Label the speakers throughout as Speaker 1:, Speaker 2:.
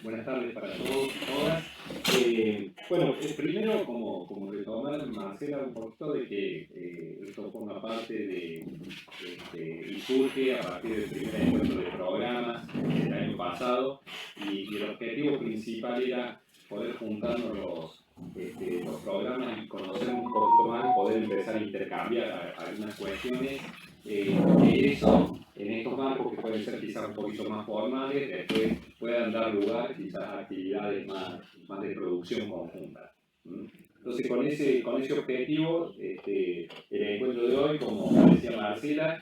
Speaker 1: Buenas tardes para todos y todas. Bueno, primero, como retomar, Marcela, un poquito de que esto forma parte y surge a partir del primer encuentro de programas del año pasado, y el objetivo principal era poder juntarnos los programas y conocer un poquito más y poder empezar a intercambiar algunas cuestiones. Que eso, en estos marcos que pueden ser quizás un poquito más formales, después puedan dar lugar quizás a actividades más de producción conjunta. Entonces, con ese objetivo, el encuentro de hoy, como decía Marcela,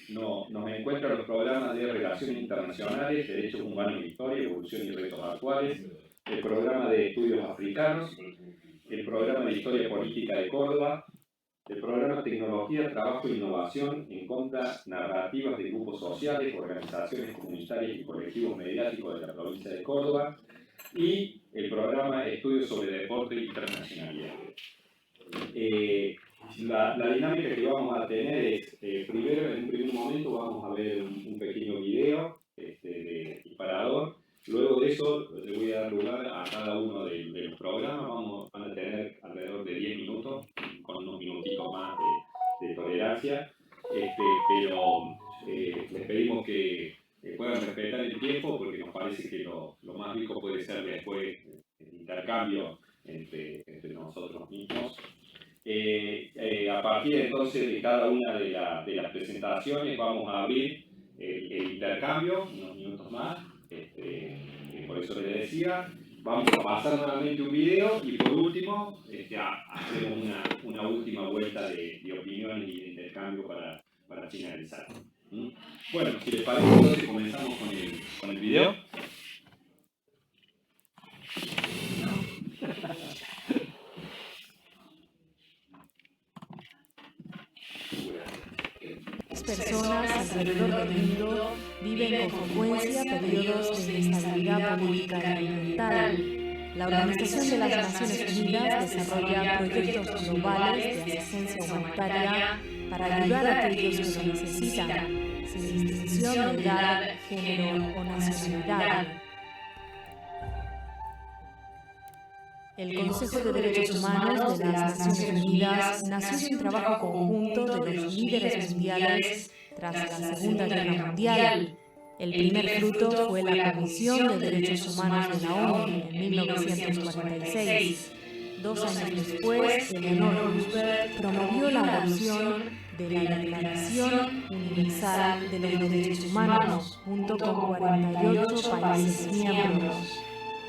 Speaker 1: nos encuentra los programas de Relaciones Internacionales, Derechos Humanos e Historia, Evolución y Retos Actuales, el programa de Estudios Africanos, el programa de Historia Política de Córdoba, el programa Tecnología, Trabajo e Innovación en contra narrativas de grupos sociales, organizaciones comunitarias y colectivos mediáticos de la provincia de Córdoba, y el programa Estudios sobre Deporte e Internacionalidad. La dinámica que vamos a tener es, primero, en un primer momento vamos a ver un pequeño video de disparador. Luego de eso le voy a dar lugar a cada uno de los programas. Van a tener alrededor de 10 minutos, con unos minutitos más de tolerancia, pero les pedimos que puedan respetar el tiempo, porque nos parece que lo más rico puede ser después el intercambio entre nosotros mismos. A partir entonces de cada una de las presentaciones vamos a abrir el intercambio, unos minutos más, por eso les decía, vamos a pasar nuevamente un video y por último hacemos una última vuelta de opiniones y de intercambio para finalizar. Bueno, si les parece, entonces comenzamos con el video.
Speaker 2: Personas alrededor del mundo viven con frecuencia periodos de inestabilidad política y ambiental. La Organización de las Naciones Unidas desarrolla proyectos globales de asistencia humanitaria para ayudar a aquellos que lo necesitan, sin distinción de edad, género o nacionalidad. El Consejo de Derechos Humanos de las Naciones Unidas nació de un trabajo conjunto de los líderes mundiales tras la Segunda Guerra Mundial. El primer fruto fue la Comisión de Derechos Humanos de la ONU en 1946. 2 años después, Eleanor Roosevelt promovió la adopción de la Declaración Universal de los Derechos Humanos, junto con 48 países miembros.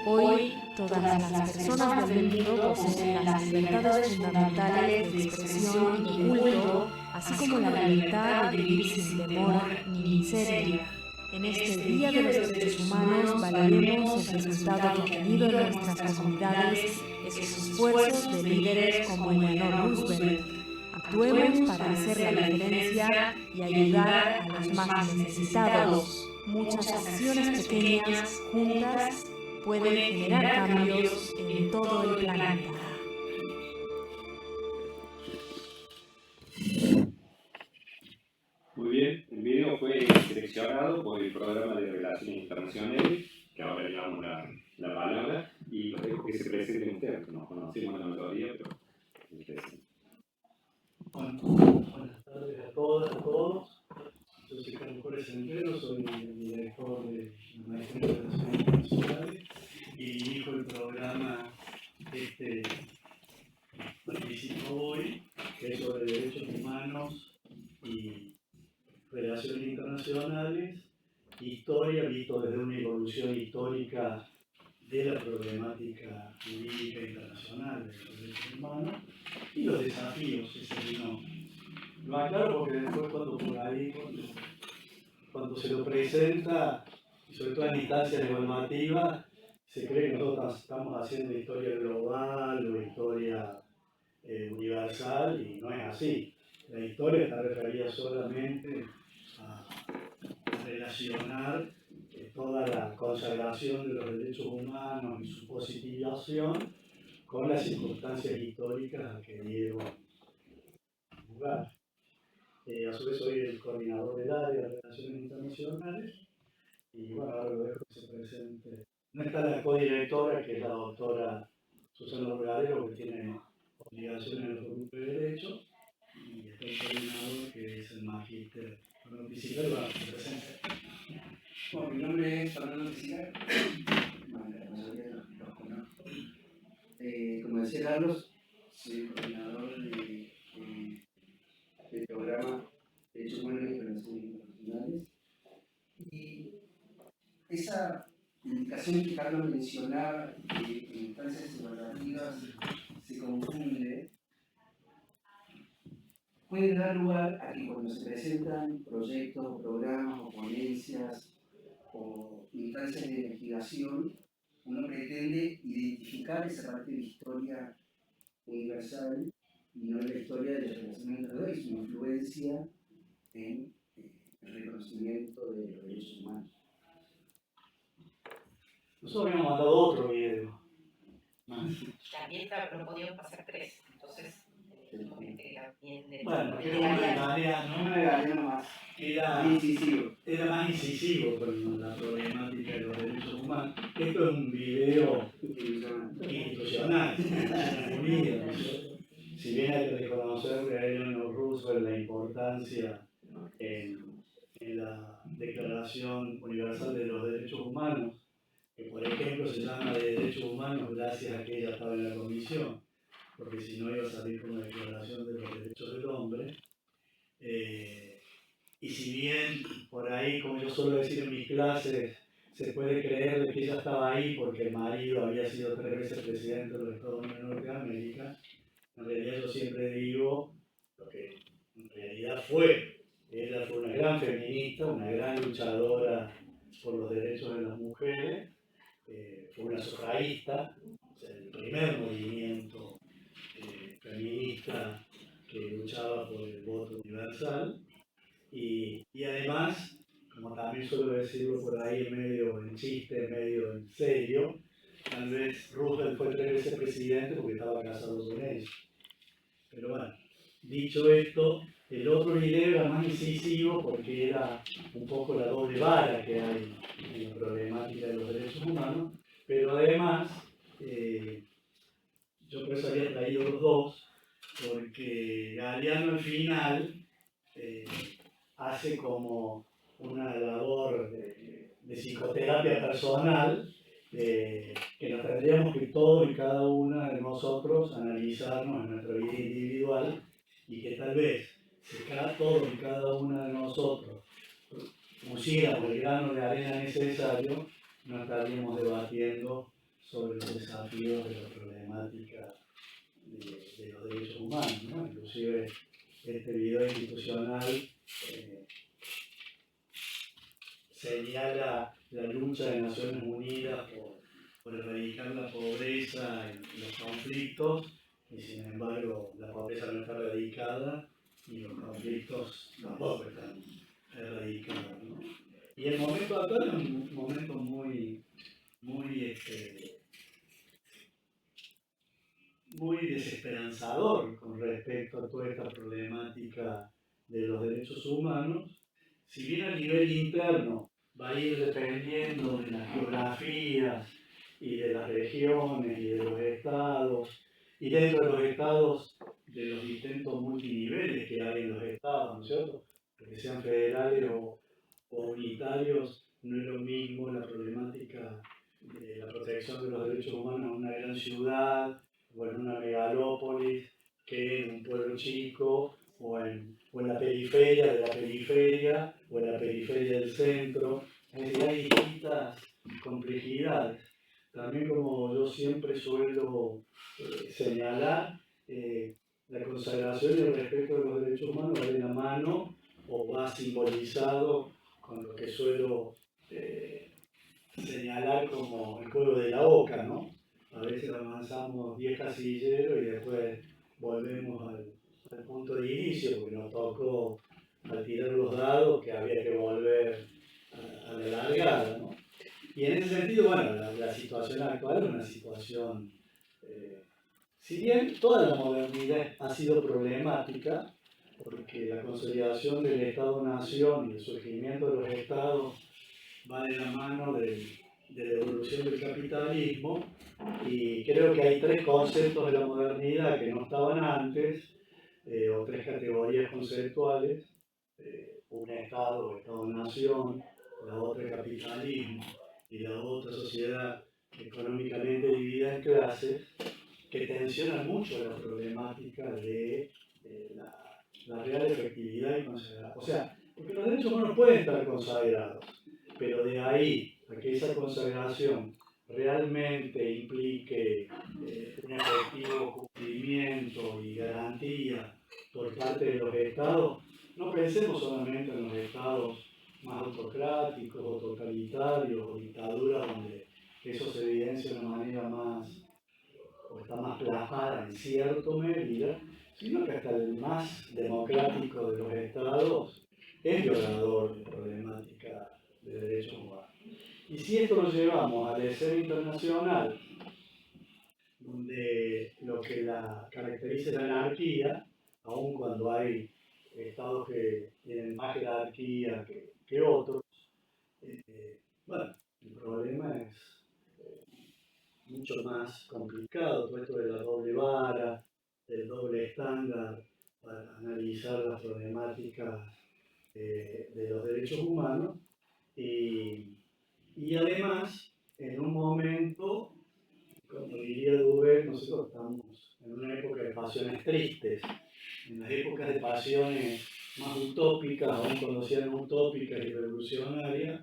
Speaker 2: Hoy, todas las personas del mundo poseen las libertades fundamentales de expresión y de culto, así como la libertad de vivir sin temor ni miseria. En este Día de los Derechos Humanos valoremos el resultado que ha tenido en nuestras comunidades esos esfuerzos de líderes como Eleanor Roosevelt. Actuemos para hacer la diferencia y ayudar a los más necesitados. Muchas acciones pequeñas, juntas, pueden generar cambios en todo el planeta.
Speaker 1: Muy bien, el video fue seleccionado por el programa de Relaciones Internacionales, que ahora le damos la palabra, y los dejo que se presenten ustedes, que nos conocemos la mayoría, pero
Speaker 3: Bueno, buenas tardes a todas, a todos. Yo soy Carlos Pérez Centeno, soy el director de la Maestría de Relaciones Internacionales y dirijo el programa participo hoy, que es sobre derechos humanos y relaciones internacionales, historia visto desde una evolución histórica de la problemática jurídica internacional de los derechos humanos y los desafíos que se vino. Lo aclaro porque después cuando por ahí, cuando se lo presenta, y sobre todo en instancias evaluativas, se cree que nosotros estamos haciendo historia global o historia universal, y no es así. La historia está referida solamente a relacionar toda la consagración de los derechos humanos y su positivación con las circunstancias históricas a que dieron lugar. A su vez soy el coordinador del área de Relaciones Internacionales y bueno, ahora lo dejo que se presente No está la codirectora, que es la doctora Susana Borgadero, que tiene obligaciones en los grupos de derecho, y está el coordinador, que es el magíster Fernando Pisicar, y bueno, se presenta.
Speaker 4: Bueno, mi nombre es Fernando Pisicar, bueno, la mayoría los conozco. Como decía Carlos, soy coordinador del programa de Derechos Humanos y Relaciones Internacionales. Y esa indicación que Carlos mencionaba de que instancias evaluativas se confunde, puede dar lugar a que cuando se presentan proyectos, programas o ponencias o instancias de investigación, uno pretende identificar esa parte de la historia universal y no la historia de la relación entre los y su influencia en el reconocimiento de los derechos humanos.
Speaker 3: Nosotros habíamos mandado otro video más.
Speaker 5: También lo podíamos pasar 3, entonces también
Speaker 3: Bueno, porque era uno de Galeano,
Speaker 4: No me ganaron más.
Speaker 3: era
Speaker 4: Incisivo.
Speaker 3: más incisivo con la problemática de los derechos humanos. Esto es un video institucional, Naciones Unidas, ¿no es cierto? Si bien hay que reconocerle a Eleanor Roosevelt la importancia en la Declaración Universal de los Derechos Humanos, que por ejemplo se llama de derechos humanos gracias a que ella estaba en la comisión, porque si no iba a salir con una declaración de los derechos del hombre. Y si bien por ahí, como yo suelo decir en mis clases, se puede creer de que ella estaba ahí porque el marido había sido 3 veces presidente de los Estados Unidos de Norteamérica, en realidad yo siempre digo lo que en realidad fue. Ella fue una gran feminista, una gran luchadora por los derechos de las mujeres, fue una sufragista, o sea, el primer movimiento feminista que luchaba por el voto universal, y además, como también suelo decirlo por ahí medio en chiste, medio en serio, tal vez Roosevelt fue 3 veces presidente porque estaba casado con ella. Pero bueno, dicho esto, el otro video era más incisivo porque era un poco la doble vara que hay en la problemática de los derechos humanos, pero además, yo por eso había traído los dos, porque Galeano al final hace como una labor de psicoterapia personal, que nos tendríamos que todos y cada una de nosotros analizarnos en nuestra vida individual, y que tal vez si todos y cada una de nosotros pusiéramos el grano de arena necesario, no estaríamos debatiendo sobre los desafíos de la problemática de los derechos humanos, ¿no? Inclusive este video institucional señala la lucha de Naciones Unidas por erradicar la pobreza y los conflictos, y sin embargo la pobreza no está erradicada y los conflictos tampoco están erradicados, ¿no? Y el momento actual es un momento muy desesperanzador con respecto a toda esta problemática de los derechos humanos. Si bien a nivel interno va a ir dependiendo de las geografías y de las regiones y de los estados, y dentro de los estados de los distintos multiniveles que hay en los estados, ¿no es cierto? Que sean federales o unitarios, no es lo mismo la problemática de la protección de los derechos humanos en una gran ciudad o en una megalópolis que en un pueblo chico o en la periferia de la periferia o en la periferia del centro. Es decir, hay distintas complejidades. También, como yo siempre suelo señalar, la consagración y el respeto de los derechos humanos va de la mano o va simbolizado con lo que suelo señalar como el juego de la oca, ¿no? A veces avanzamos 10 casilleros y después volvemos al punto de inicio, porque nos tocó al tirar los dados que había que volver a la largada, ¿no? Y en ese sentido, bueno, la situación actual es una situación, si bien toda la modernidad ha sido problemática, porque la consolidación del Estado-Nación y el surgimiento de los Estados va de la mano de la evolución introducción del capitalismo, y creo que hay tres conceptos de la modernidad que no estaban antes, o tres categorías conceptuales: un Estado o Estado-nación, la otra capitalismo y la otra sociedad económicamente dividida en clases, que tensionan mucho la problemática de la real efectividad y consagración. O sea, porque los derechos humanos pueden estar consagrados, pero de ahí a que esa consagración realmente implique un efectivo cumplimiento y garantía por parte de los estados, no pensemos solamente en los estados más autocráticos o totalitarios o dictaduras donde eso se evidencia de una manera más, o está más plasmada en cierta medida, sino que hasta el más democrático de los estados es violador de problemática de derechos humanos. Y si esto lo llevamos al escenario internacional, donde lo que la caracteriza es la anarquía, aun cuando hay estados que tienen más jerarquía que otros, bueno, el problema es mucho más complicado, todo esto de la doble vara, del doble estándar para analizar las problemáticas de los derechos humanos, y además, en un momento, como diría Duber, nosotros estamos en una época de pasiones tristes. En las épocas de pasiones más utópicas, aún cuando sean utópicas y revolucionarias,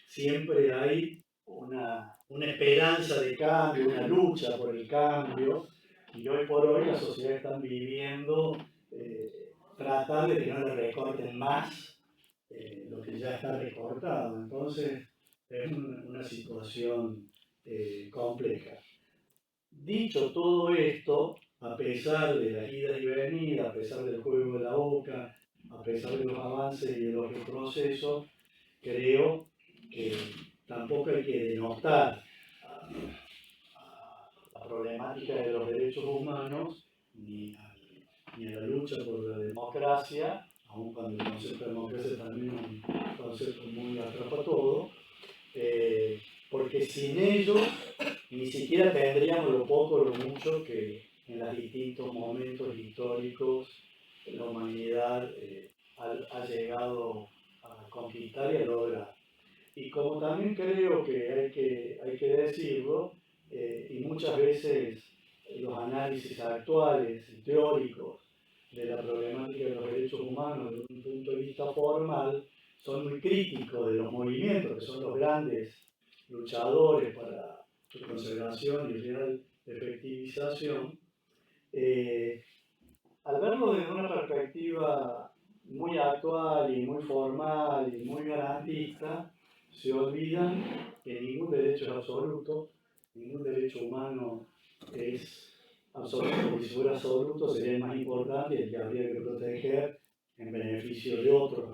Speaker 3: siempre hay una esperanza de cambio, una lucha por el cambio, y hoy por hoy las sociedades están viviendo tratar de que no le recorten más lo que ya está recortado. Entonces es una situación compleja. Dicho todo esto, a pesar de las idas y venidas, a pesar del juego de la boca, a pesar de los avances y de los retrocesos, creo que tampoco hay que denostar la problemática de los derechos humanos ni a la lucha por la democracia, aun cuando el concepto de democracia también es un concepto muy atrapa-todo, porque sin ellos ni siquiera tendríamos lo poco o lo mucho que en los distintos momentos históricos la humanidad ha llegado a conquistar y a lograr. Y como también creo que hay que decirlo, y muchas veces los análisis actuales y teóricos de la problemática de los derechos humanos desde un punto de vista formal son muy críticos de los movimientos, que son los grandes luchadores para su conservación y real efectivización. Al verlo desde una perspectiva muy actual y muy formal y muy garantista, se olvidan que ningún derecho es absoluto, ningún derecho humano es absoluto, porque si fuera absoluto sería el más importante y el que habría que proteger en beneficio de otros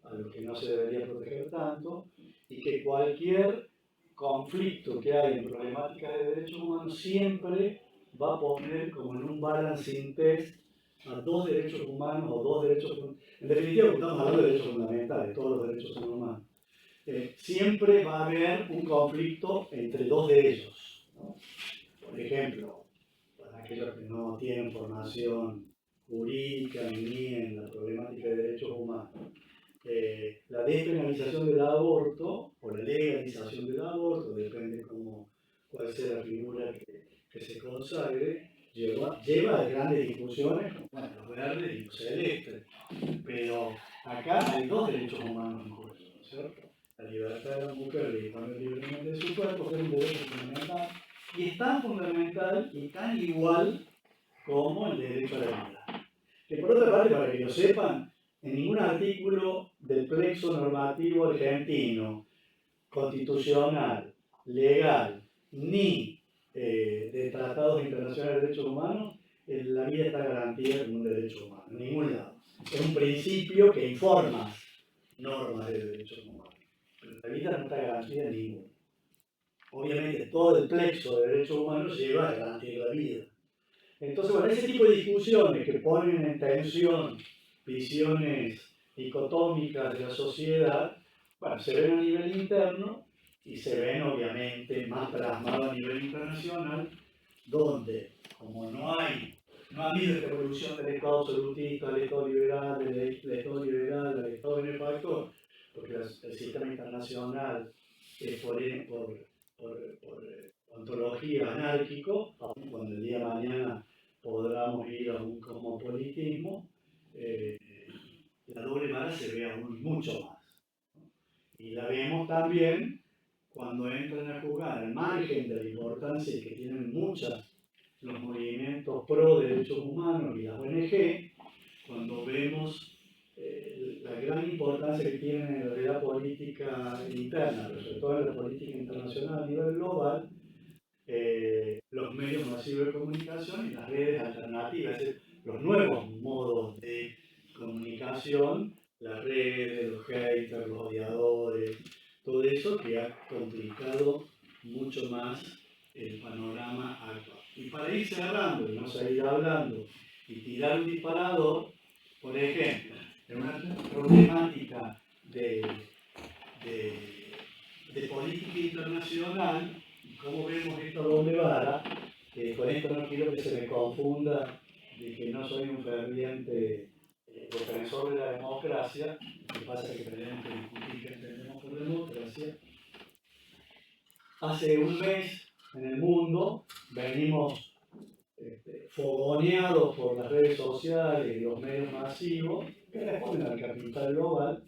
Speaker 3: a los que no se debería proteger tanto, y que cualquier conflicto que hay en problemáticas de derechos humanos siempre va a poner como en un balancing test a dos derechos humanos o dos derechos, en definitiva estamos hablando de derechos fundamentales, todos los derechos son humanos. Siempre va a haber un conflicto entre dos de ellos, ¿no? Por ejemplo, para aquellos que no tienen formación jurídica ni en la problemática de derechos humanos, la despenalización del aborto o la legalización del aborto, depende cuál sea la figura que se consagre, lleva a grandes discusiones como los verdes y los celestes. Pero acá hay dos derechos humanos en juego, ¿no es cierto? La libertad de la mujer de disponer libremente de su cuerpo, que es un derecho fundamental, y es tan fundamental y tan igual como el derecho a la vida. Que por otra parte, para que lo sepan, en ningún artículo del plexo normativo argentino, constitucional, legal, ni de tratados internacionales de derechos humanos, la vida está garantida como un derecho humano, en ningún lado. Es un principio que informa normas de derechos humanos, pero la vida no está garantida en ninguno. Obviamente todo el plexo de derechos humanos lleva a garantía la vida. Entonces, bueno, ese tipo de discusiones que ponen en tensión visiones dicotómicas de la sociedad, bueno, se ven a nivel interno y se ven obviamente más plasmados a nivel internacional, donde como no ha habido esta evolución del Estado absolutista, del Estado liberal, del Estado liberal, del Estado benefactor, porque el sistema internacional es por ontología anárquico, aun cuando el día de mañana podamos ir a un cosmopolitismo, la doble vara se ve aún mucho más. Y la vemos también cuando entran a jugar al margen de la importancia que tienen muchas los movimientos pro derechos humanos y las ONG, cuando vemos la gran importancia que tienen en la realidad política interna, pero sobre todo en la política internacional a nivel global, los medios masivos de comunicación y las redes alternativas, es decir, los nuevos modos de comunicación, las redes, los haters, los odiadores, todo eso que ha complicado mucho más el panorama actual. Y para ir cerrando y no seguir hablando y tirar un disparador, por ejemplo, en una problemática de política internacional, cómo vemos esta doble vara, con esto no quiero que se me confunda de que no soy un ferviente defensor de la democracia, lo que pasa es que tenemos que discutir qué entendemos por democracia. Hace un mes en el mundo venimos fogoneados por las redes sociales y los medios masivos que responden al capital global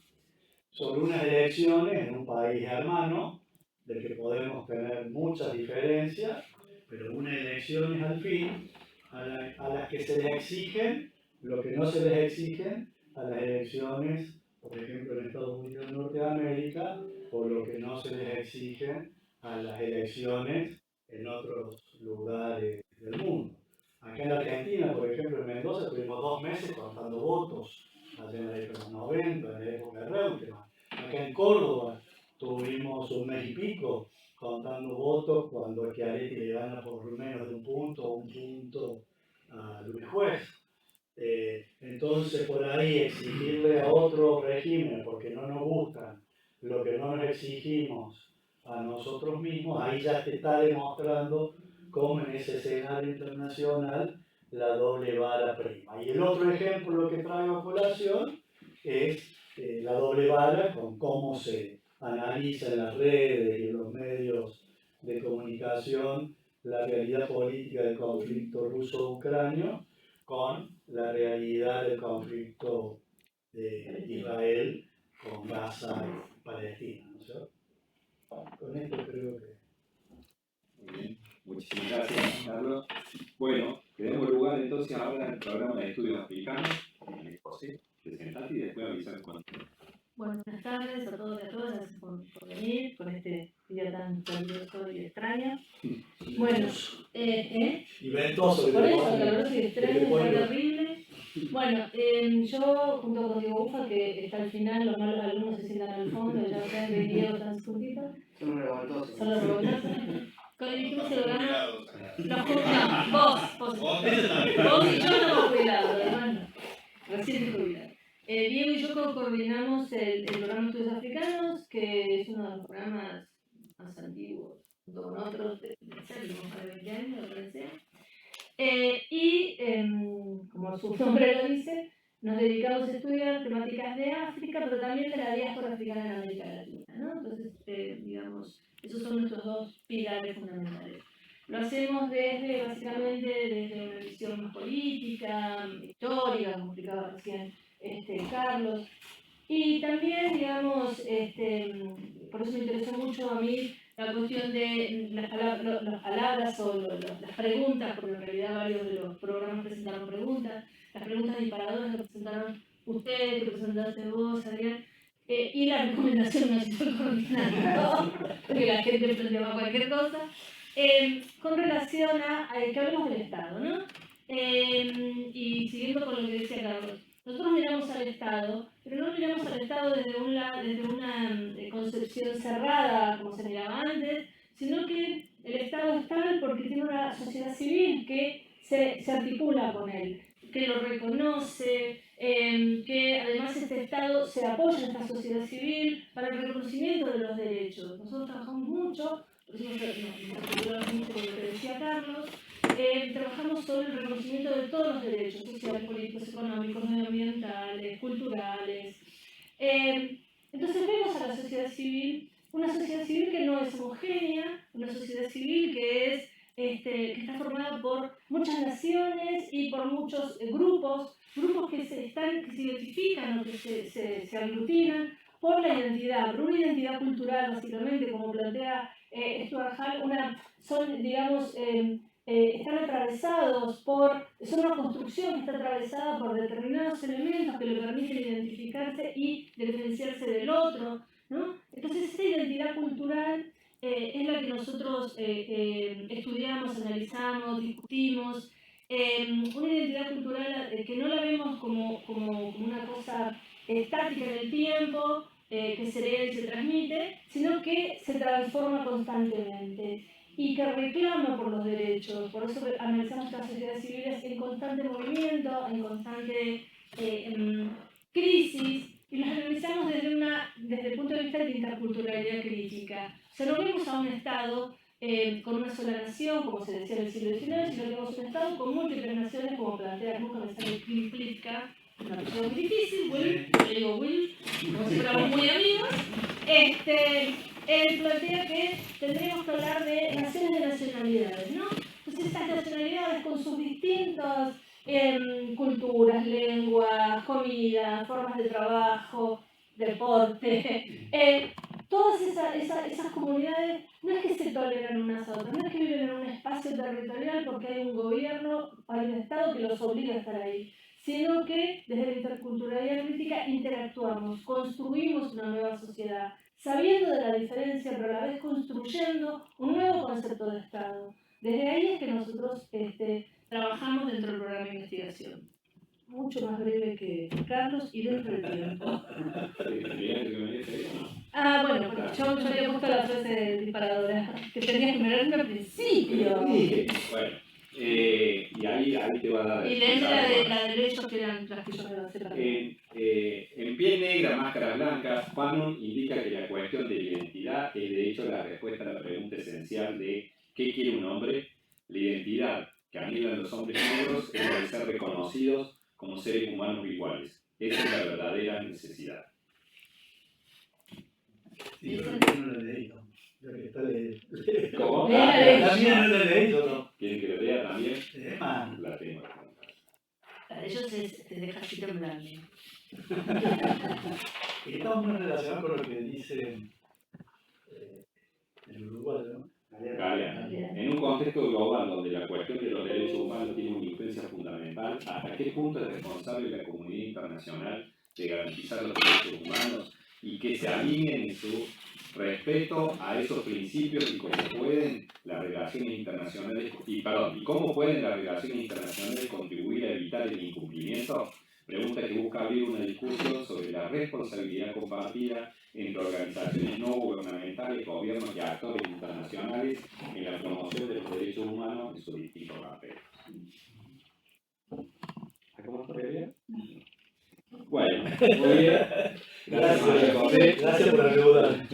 Speaker 3: sobre unas elecciones en un país hermano del que podemos tener muchas diferencias, pero unas elecciones al fin a las que se les exigen lo que no se les exigen a las elecciones, por ejemplo, en Estados Unidos de Norteamérica, o lo que no se les exigen a las elecciones en otros lugares del mundo. Acá en Argentina, por ejemplo, en Mendoza, tuvimos 2 meses contando votos, allá en la década de los 90, en la época de Reutemann. Acá en Córdoba tuvimos un mes y pico contando votos cuando Schiaretti le gana por menos de un punto a Luis Juez. Entonces, por ahí exigirle a otros regímenes, porque no nos gustan lo que no nos exigimos a nosotros mismos, ahí ya te está demostrando cómo en ese escenario internacional la doble vara prima. Y el otro ejemplo que traigo a colación es la doble vara con cómo se analiza en las redes y en los medios de comunicación la realidad política del conflicto ruso-ucranio con la realidad del conflicto de Israel con Gaza y Palestina, ¿no es cierto? Con esto creo que...
Speaker 1: Muy bien, muchísimas gracias, Carlos. Bueno, le damos lugar entonces ahora al programa de estudios africanos. José, presentate y después avisar cuando.
Speaker 6: Bueno, buenas tardes a todos y a todas, gracias por venir con este día tan caluroso y extraño. Bueno,
Speaker 3: y ventoso,
Speaker 6: por eso, caluroso y extraño, está terrible. Bueno, yo junto con Diego Ufa, que está al final, los malos alumnos se sientan al fondo, ya ustedes ven Diego tan juntitos.
Speaker 4: Son los revoltosos.
Speaker 6: Son los revoltosos. Cuando dijimos el programa, no, vos y yo estamos jubilados, hermano, recién jubilados. Diego y yo coordinamos el programa de Estudios Africanos, que es uno de los programas más antiguos, junto con otros de más de 20 años, lo que sea. Y, como su nombre lo dice, nos dedicamos a estudiar temáticas de África, pero también de la diáspora africana en América Latina, ¿no? Entonces, digamos, esos son nuestros 2 pilares fundamentales. Lo hacemos básicamente desde una visión más política, histórica, como explicaba recién Carlos, y también, digamos, por eso me interesó mucho a mí la cuestión de las palabras o las preguntas, porque en realidad varios de los programas presentaron preguntas, las preguntas disparadoras que presentaron ustedes, que presentaste vos, Adrián, y la recomendación no se coordinando, porque la gente planteaba cualquier cosa, con relación a que hablemos del Estado, ¿no? Y siguiendo con lo que decía Carlos, nosotros miramos al Estado, pero no miramos al Estado desde una concepción cerrada, como se miraba antes, sino que el Estado es tal porque tiene una sociedad civil que se articula con él, que lo reconoce, que además este Estado se apoya en esta sociedad civil para el reconocimiento de los derechos. Nosotros trabajamos mucho, por eso nos articulamos mucho con lo que decía Carlos, trabajamos sobre el reconocimiento de todos los derechos sociales, políticos, económicos, medioambientales, culturales. Entonces vemos a la sociedad civil, una sociedad civil que no es homogénea, una sociedad civil que está formada por muchas naciones y por muchos grupos que se identifican o que se aglutinan por la identidad, por una identidad cultural básicamente, como plantea Stuart Hall, están atravesados son una construcción que está atravesada por determinados elementos que le permiten identificarse y diferenciarse del otro, ¿no? Entonces esta identidad cultural es la que nosotros estudiamos, analizamos, discutimos. Una identidad cultural que no la vemos como una cosa estática en el tiempo, que se lee y se transmite, sino que se transforma constantemente y que reclama por los derechos. Por eso analizamos las sociedades civiles en constante movimiento, en constante crisis, y las analizamos desde el punto de vista de interculturalidad crítica. O sea, no vemos a un Estado con una sola nación, como se decía en el siglo XIX, sino que vemos un Estado con múltiples naciones, como plantea nunca me sale Plivka, una persona muy difícil, Will, yo digo Will, como si fuéramos muy amigos. Él plantea que tendríamos que hablar de naciones de nacionalidades, ¿no? Entonces estas nacionalidades con sus distintas culturas, lenguas, comida, formas de trabajo, deporte, todas esas comunidades no es que se toleran unas a otras, no es que viven en un espacio territorial porque hay un gobierno, hay un Estado que los obliga a estar ahí, sino que desde la interculturalidad crítica interactuamos, construimos una nueva sociedad, sabiendo de la diferencia, pero a la vez construyendo un nuevo concepto de Estado. Desde ahí es que nosotros trabajamos dentro del programa de investigación. Mucho más breve que Carlos y dentro del tiempo. Bueno, yo había puesto la frase disparadora, que tenías que mirarme al principio.
Speaker 1: Bueno, y ahí te va a dar...
Speaker 6: Y leer la de derechos que eran las que yo me lo sé.
Speaker 1: En piel negra, máscaras blancas, Fanon indica que la cuestión de identidad es de hecho la respuesta a la pregunta esencial de ¿qué quiere un hombre? La identidad que anhelan los hombres negros es la de ser reconocidos como seres humanos iguales. Esa es la verdadera necesidad.
Speaker 3: Sí, pero yo no lo he leído. Lo que está leyendo.
Speaker 1: ¿Cómo?
Speaker 3: También no lo he leído, ¿no?
Speaker 1: ¿Quieren que lo lea también?
Speaker 3: La
Speaker 1: tengo.
Speaker 6: Para ellos te deja así temblando.
Speaker 3: Está muy relacionado con lo que dice el uruguayo,
Speaker 1: Galeano. En un contexto global donde la cuestión de los derechos humanos tiene una influencia fundamental, ¿hasta qué punto es responsable la comunidad internacional de garantizar los derechos humanos y que se alineen en su respeto a esos principios y cómo pueden las relaciones internacionales contribuir a evitar el incumplimiento? Pregunta que busca abrir una discusión sobre la responsabilidad compartida entre organizaciones no gubernamentales, gobiernos y actores internacionales en la promoción de los derechos humanos en sus distintos aspectos. ¿Cómo está bien? Bueno, muy bien.
Speaker 3: Gracias por ayudar.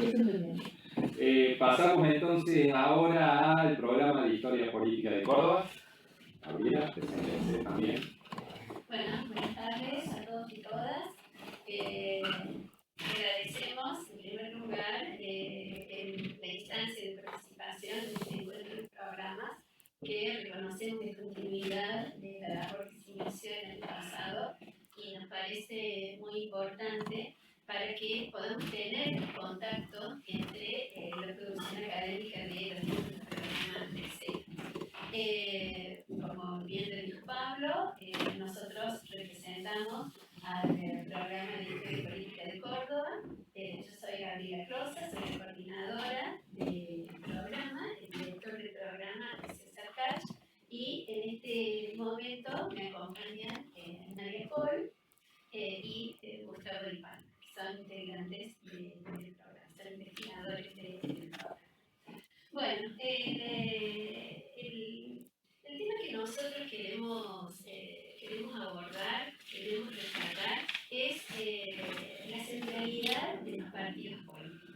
Speaker 1: Pasamos entonces ahora al programa de Historia Política de Córdoba. Gabriela, preséntense también.
Speaker 7: Bueno, buenas tardes a todos y todas. Agradecemos en primer lugar la instancia de participación en este encuentro de programas que reconocemos de continuidad de la labor que se inició en el pasado y nos parece muy importante para que podamos tener contacto entre la producción académica de los distintos programas del CEA. Como bien lo dijo Pablo, nosotros representamos al programa de Historia y Política de Córdoba. Yo soy Gabriela Rosa, soy la coordinadora del programa, el director del programa es César Cach, y en este momento me acompañan Nadia Paul y Gustavo Del Palma, que son integrantes del programa, son investigadores del programa. Bueno, el tema que nosotros queremos abordar queremos rescatar es la centralidad de los partidos políticos.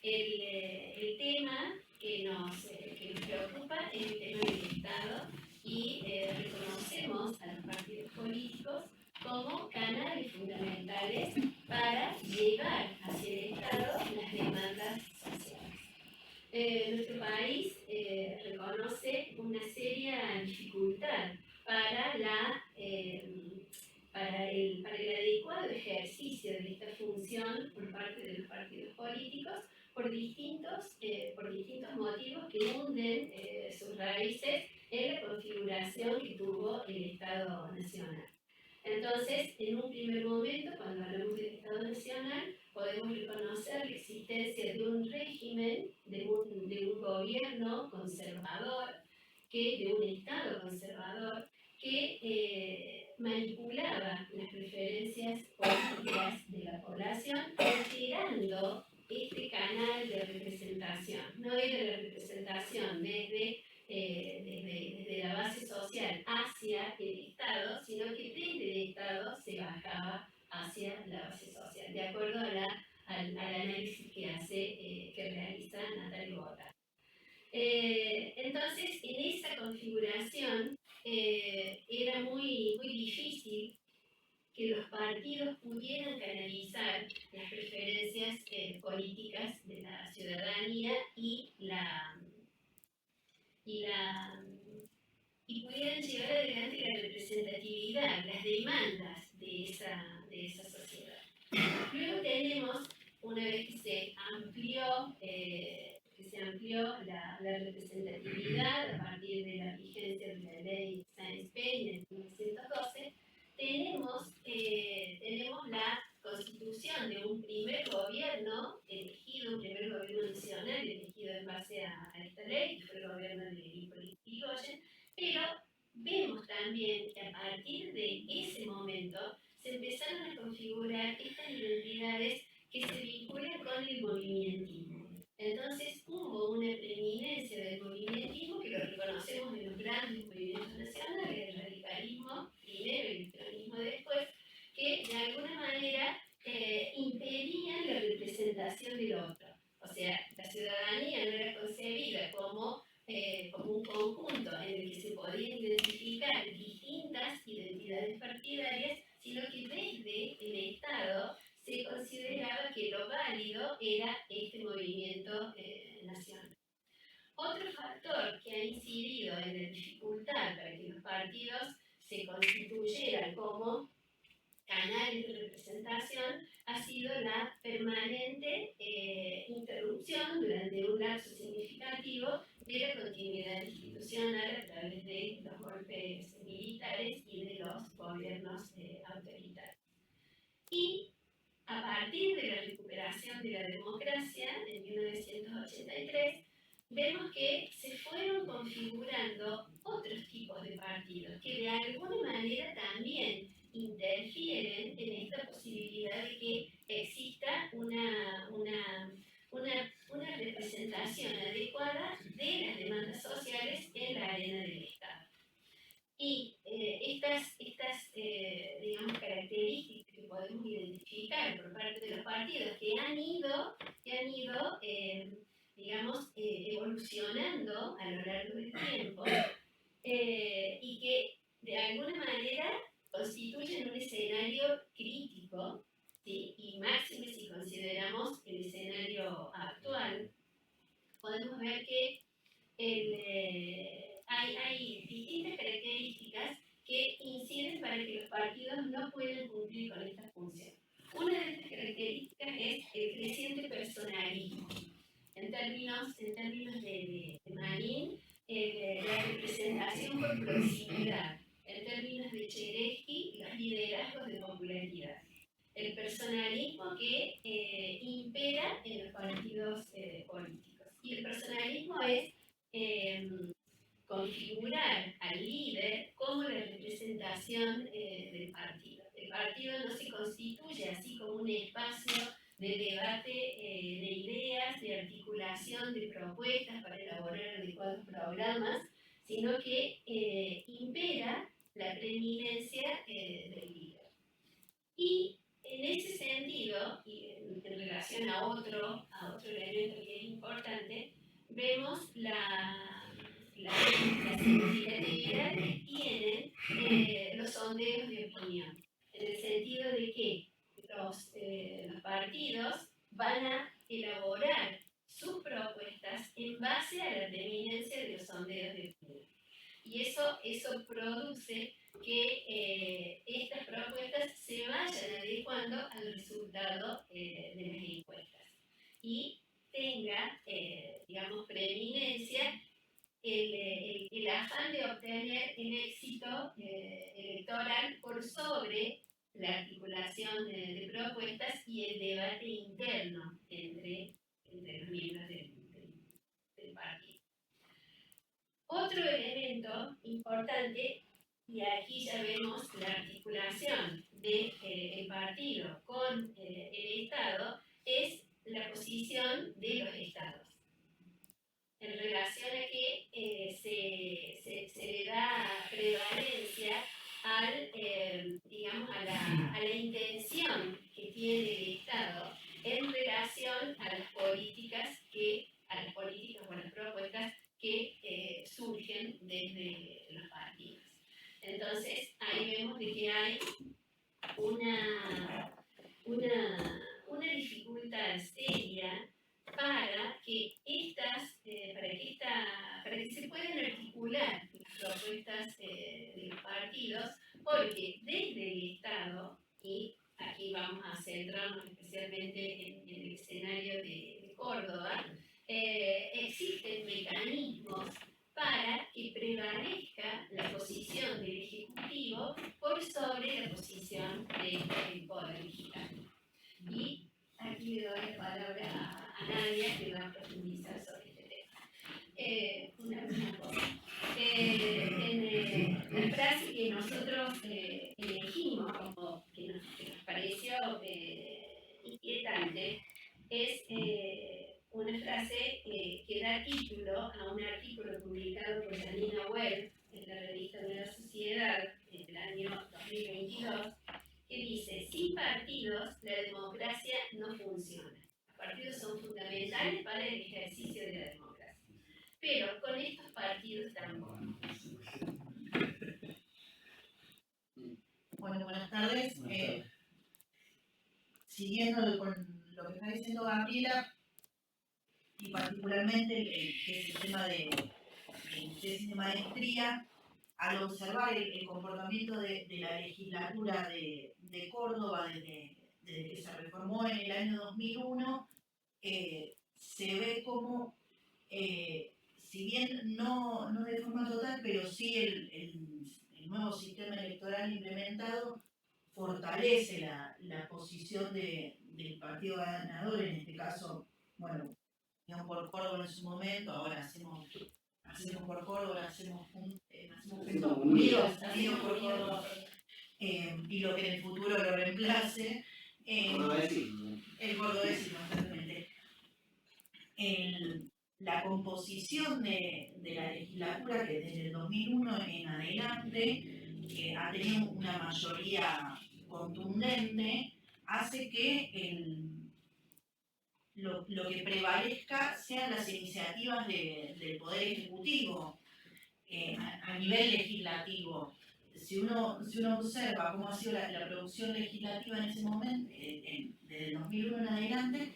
Speaker 7: El tema que nos preocupa es el tema del Estado y reconocemos a los partidos políticos como canales fundamentales para llevar hacia el Estado las demandas sociales. Nuestro país reconoce una seria dificultad para el adecuado ejercicio de esta función por parte de los partidos políticos por distintos motivos que hunden sus raíces en la configuración que tuvo el Estado Nacional. Entonces, en un primer momento, cuando hablamos del Estado Nacional, podemos reconocer la existencia de un régimen, de un gobierno conservador, de un Estado conservador, que manipulaba las preferencias políticas de la población, alterando este canal de representación. No era la representación desde la base social hacia el Estado, sino que desde el Estado se bajaba hacia la base social, de acuerdo al análisis que realiza Natalia Bota. Entonces, en esa configuración era muy difícil que los partidos pudieran canalizar las preferencias políticas de la ciudadanía y pudieran llevar adelante la representatividad, las demandas de esa sociedad. Luego tenemos, una vez que se amplió la representatividad a partir de la vigencia de la ley Sáenz-Peña en 1912, tenemos la constitución de un primer gobierno elegido, un primer gobierno nacional elegido en base a esta ley, que fue el gobierno de Hipólito Yrigoyen, pero vemos también que a partir de ese momento se empezaron a configurar estas identidades que se vinculan con el movimentismo. Entonces hubo una preeminencia del movimentismo que lo reconocemos en los grandes movimientos nacionales, el radicalismo primero y el peronismo después, que de alguna manera impedían la representación del otro. O sea, la ciudadanía no era concebida como un conjunto en el que se podían identificar distintas identidades partidarias, sino que desde el Estado se consideraba que lo válido era este movimiento nacional. Otro factor que ha incidido en la dificultad para que los partidos se constituyeran como canales de representación ha sido la permanente interrupción durante un lapso significativo de la continuidad institucional a través de los golpes militares y de los gobiernos autoritarios. Y a partir de la recuperación de la democracia en 1983, vemos que se fueron configurando otros tipos de partidos que de alguna manera también interfieren en esta posibilidad de que exista una representación adecuada de las demandas sociales en la arena del Estado. Y estas digamos, características que podemos identificar por parte de los partidos que han ido digamos, evolucionando a lo largo del tiempo y que de alguna manera constituyen un escenario crítico, ¿sí? Y máximo si consideramos el escenario actual, podemos ver que hay distintas características que inciden para que los partidos no puedan cumplir con esta función. Una de estas características es el creciente personalismo. En términos de Marín, la representación por proximidad. En términos de Cheresky, los liderazgos de popularidad. El personalismo que impera en los partidos políticos. Y el personalismo es configurar al líder como la representación del partido. El partido no se constituye así como un espacio de debate de ideas, de articulación de propuestas para elaborar adecuados programas, sino que impera la preeminencia del líder. Y en ese sentido, y en relación a otro elemento que es importante, vemos la significatividad que tienen los sondeos de opinión, en el sentido de que los partidos van a elaborar sus propuestas en base a la preeminencia de los sondeos de opinión. Y eso produce que estas propuestas se vayan adecuando al resultado de las encuestas y tenga, digamos, preeminencia el afán de obtener el éxito electoral por sobre la articulación de propuestas y el debate interno entre los miembros del partido. Otro elemento importante, y aquí ya vemos la articulación del partido con el Estado, es la posición de los Estados. En relación a que se le da prevalencia digamos, a la intención que tiene el Estado en relación a las políticas o a las propuestas que surgen desde los partidos. Entonces, ahí vemos de que hay una dificultad seria para que se puedan articular las propuestas de los partidos, porque desde el Estado, y aquí vamos a centrarnos especialmente en el escenario de Córdoba, existen mecanismos para que prevalezca la posición del Ejecutivo por sobre la posición del Poder Legislativo. Y aquí le doy la palabra a Nadia, que va a profundizar sobre este tema. Una cosa. En la frase que nosotros elegimos, como que nos pareció inquietante, es una frase que da título a un artículo publicado por Janina Webb en la revista Nueva Sociedad en el año 2022, que dice: sin partidos la democracia no funciona. Los partidos son fundamentales para el ejercicio de la democracia, pero con estos partidos tampoco.
Speaker 8: Bueno, buenas tardes. Siguiendo con lo que está diciendo Gabriela, y particularmente que es el tema de tesis de maestría, al observar el comportamiento de la legislatura de Córdoba desde que se reformó en el año 2001, se ve como, si bien no de forma total, pero sí el nuevo sistema electoral implementado fortalece la posición del partido ganador, en este caso, bueno, por Córdoba en su momento, ahora hacemos por Córdoba, hacemos unidos por Córdoba, y lo que en el futuro lo reemplace, el cordobesismo, exactamente. La composición de la legislatura, que desde el 2001 en adelante ha tenido una mayoría contundente, hace que lo que prevalezca sean las iniciativas del Poder Ejecutivo a nivel legislativo. Si uno observa cómo ha sido la producción legislativa en ese momento, desde el 2001 en adelante,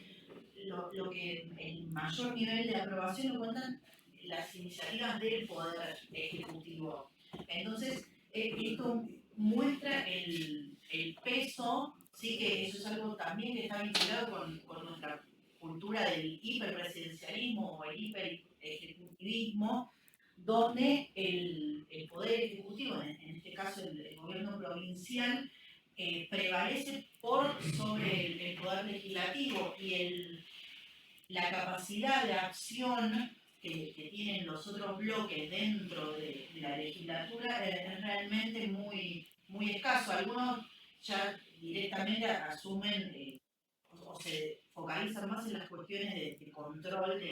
Speaker 8: lo que el mayor nivel de aprobación lo cuentan las iniciativas del Poder Ejecutivo. Entonces, esto muestra el peso, sí, que eso es algo también que está vinculado con nuestra cultura del hiperpresidencialismo o el hiperejecutivismo, donde el Poder Ejecutivo, en este caso el gobierno provincial, prevalece por sobre el Poder Legislativo, y la capacidad de acción que tienen los otros bloques dentro de la legislatura es realmente muy, muy escaso. Algunos ya directamente asumen o se focalizan más en las cuestiones de control del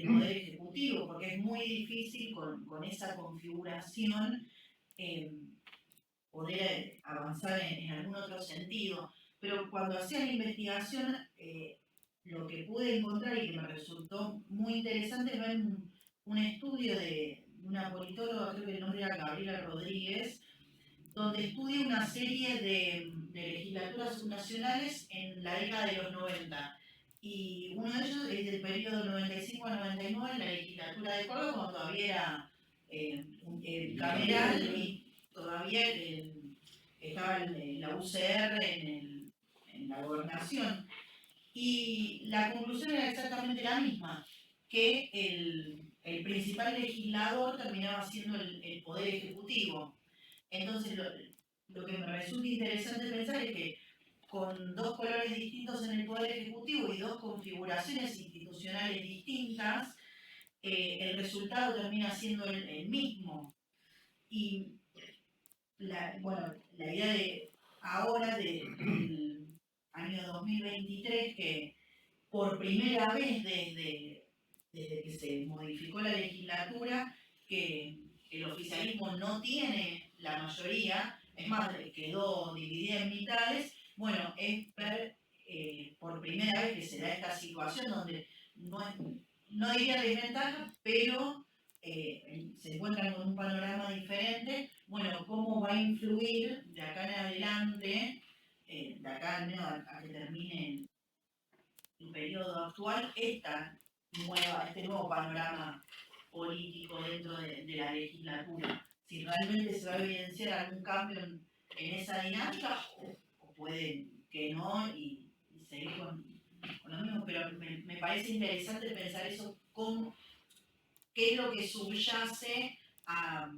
Speaker 8: Poder Ejecutivo, porque es muy difícil con esa configuración poder avanzar en algún otro sentido. Pero cuando hacía la investigación, lo que pude encontrar y que me resultó muy interesante fue un estudio de una politóloga, creo que el nombre era Gabriela Rodríguez, donde estudia una serie de legislaturas subnacionales en la década de los 90. Y uno de ellos es del periodo 95 a 99, en la legislatura de Córdoba, cuando todavía era cameral y todavía estaba la UCR en la gobernación. Y la conclusión era exactamente la misma, que el principal legislador terminaba siendo el Poder Ejecutivo. Entonces, lo que me resulta interesante pensar es que con dos colores distintos en el Poder Ejecutivo y dos configuraciones institucionales distintas, el resultado termina siendo el mismo. Y la idea de ahora, del año 2023, que por primera vez desde que se modificó la legislatura, que el oficialismo no tiene la mayoría, es más, quedó dividida en mitades. Bueno, es ver por primera vez que se da esta situación donde no diría desventaja, pero se encuentran con un panorama diferente. Bueno, ¿cómo va a influir de acá en adelante, de acá al menos a que termine el periodo actual, este nuevo panorama político dentro de la legislatura? Si realmente se va a evidenciar algún cambio en esa dinámica, o puede que no y seguir con lo mismo, pero me parece interesante pensar eso, qué es lo que subyace a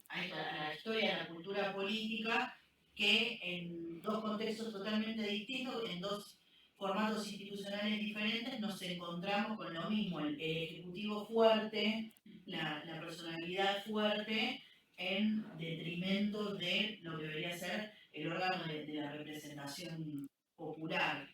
Speaker 8: la historia, a la cultura política, que en dos contextos totalmente distintos, en dos formatos institucionales diferentes, nos encontramos con lo mismo, el ejecutivo fuerte, la personalidad fuerte, en detrimento de lo que debería ser el órgano de la representación popular.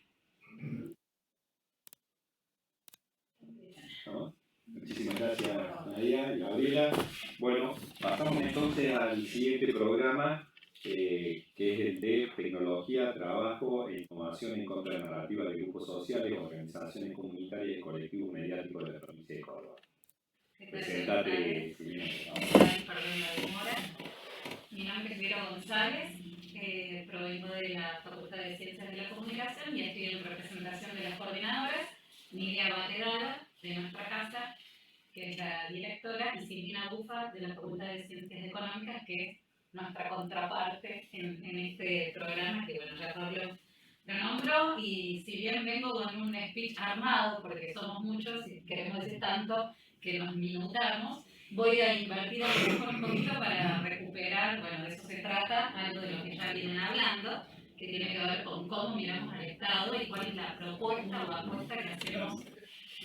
Speaker 1: ¿No? Muchísimas gracias, Nadia y Gabriela. Bueno, pasamos entonces al siguiente programa, que es el de Tecnología, Trabajo e Innovación en contra de la narrativa de grupos sociales, organizaciones comunitarias y colectivos mediáticos de la provincia de Córdoba. Presentate,
Speaker 5: Perdón la demora. Mi nombre es Vera González, provengo de la Facultad de Ciencias de la Comunicación y estoy en representación de las coordinadoras, Nidia Baterada, de nuestra casa, que es la directora, y Silvina Bufa, de la Facultad de Ciencias Económicas, que es nuestra contraparte en este programa, que bueno, ya Pablo lo nombró, y si bien vengo con un speech armado, porque somos muchos y queremos decir tanto que nos minutamos, voy a invertir a lo mejor un poquito para recuperar, bueno, de eso se trata, algo de lo que ya vienen hablando, que tiene que ver con cómo miramos al Estado y cuál es la propuesta o apuesta que hacemos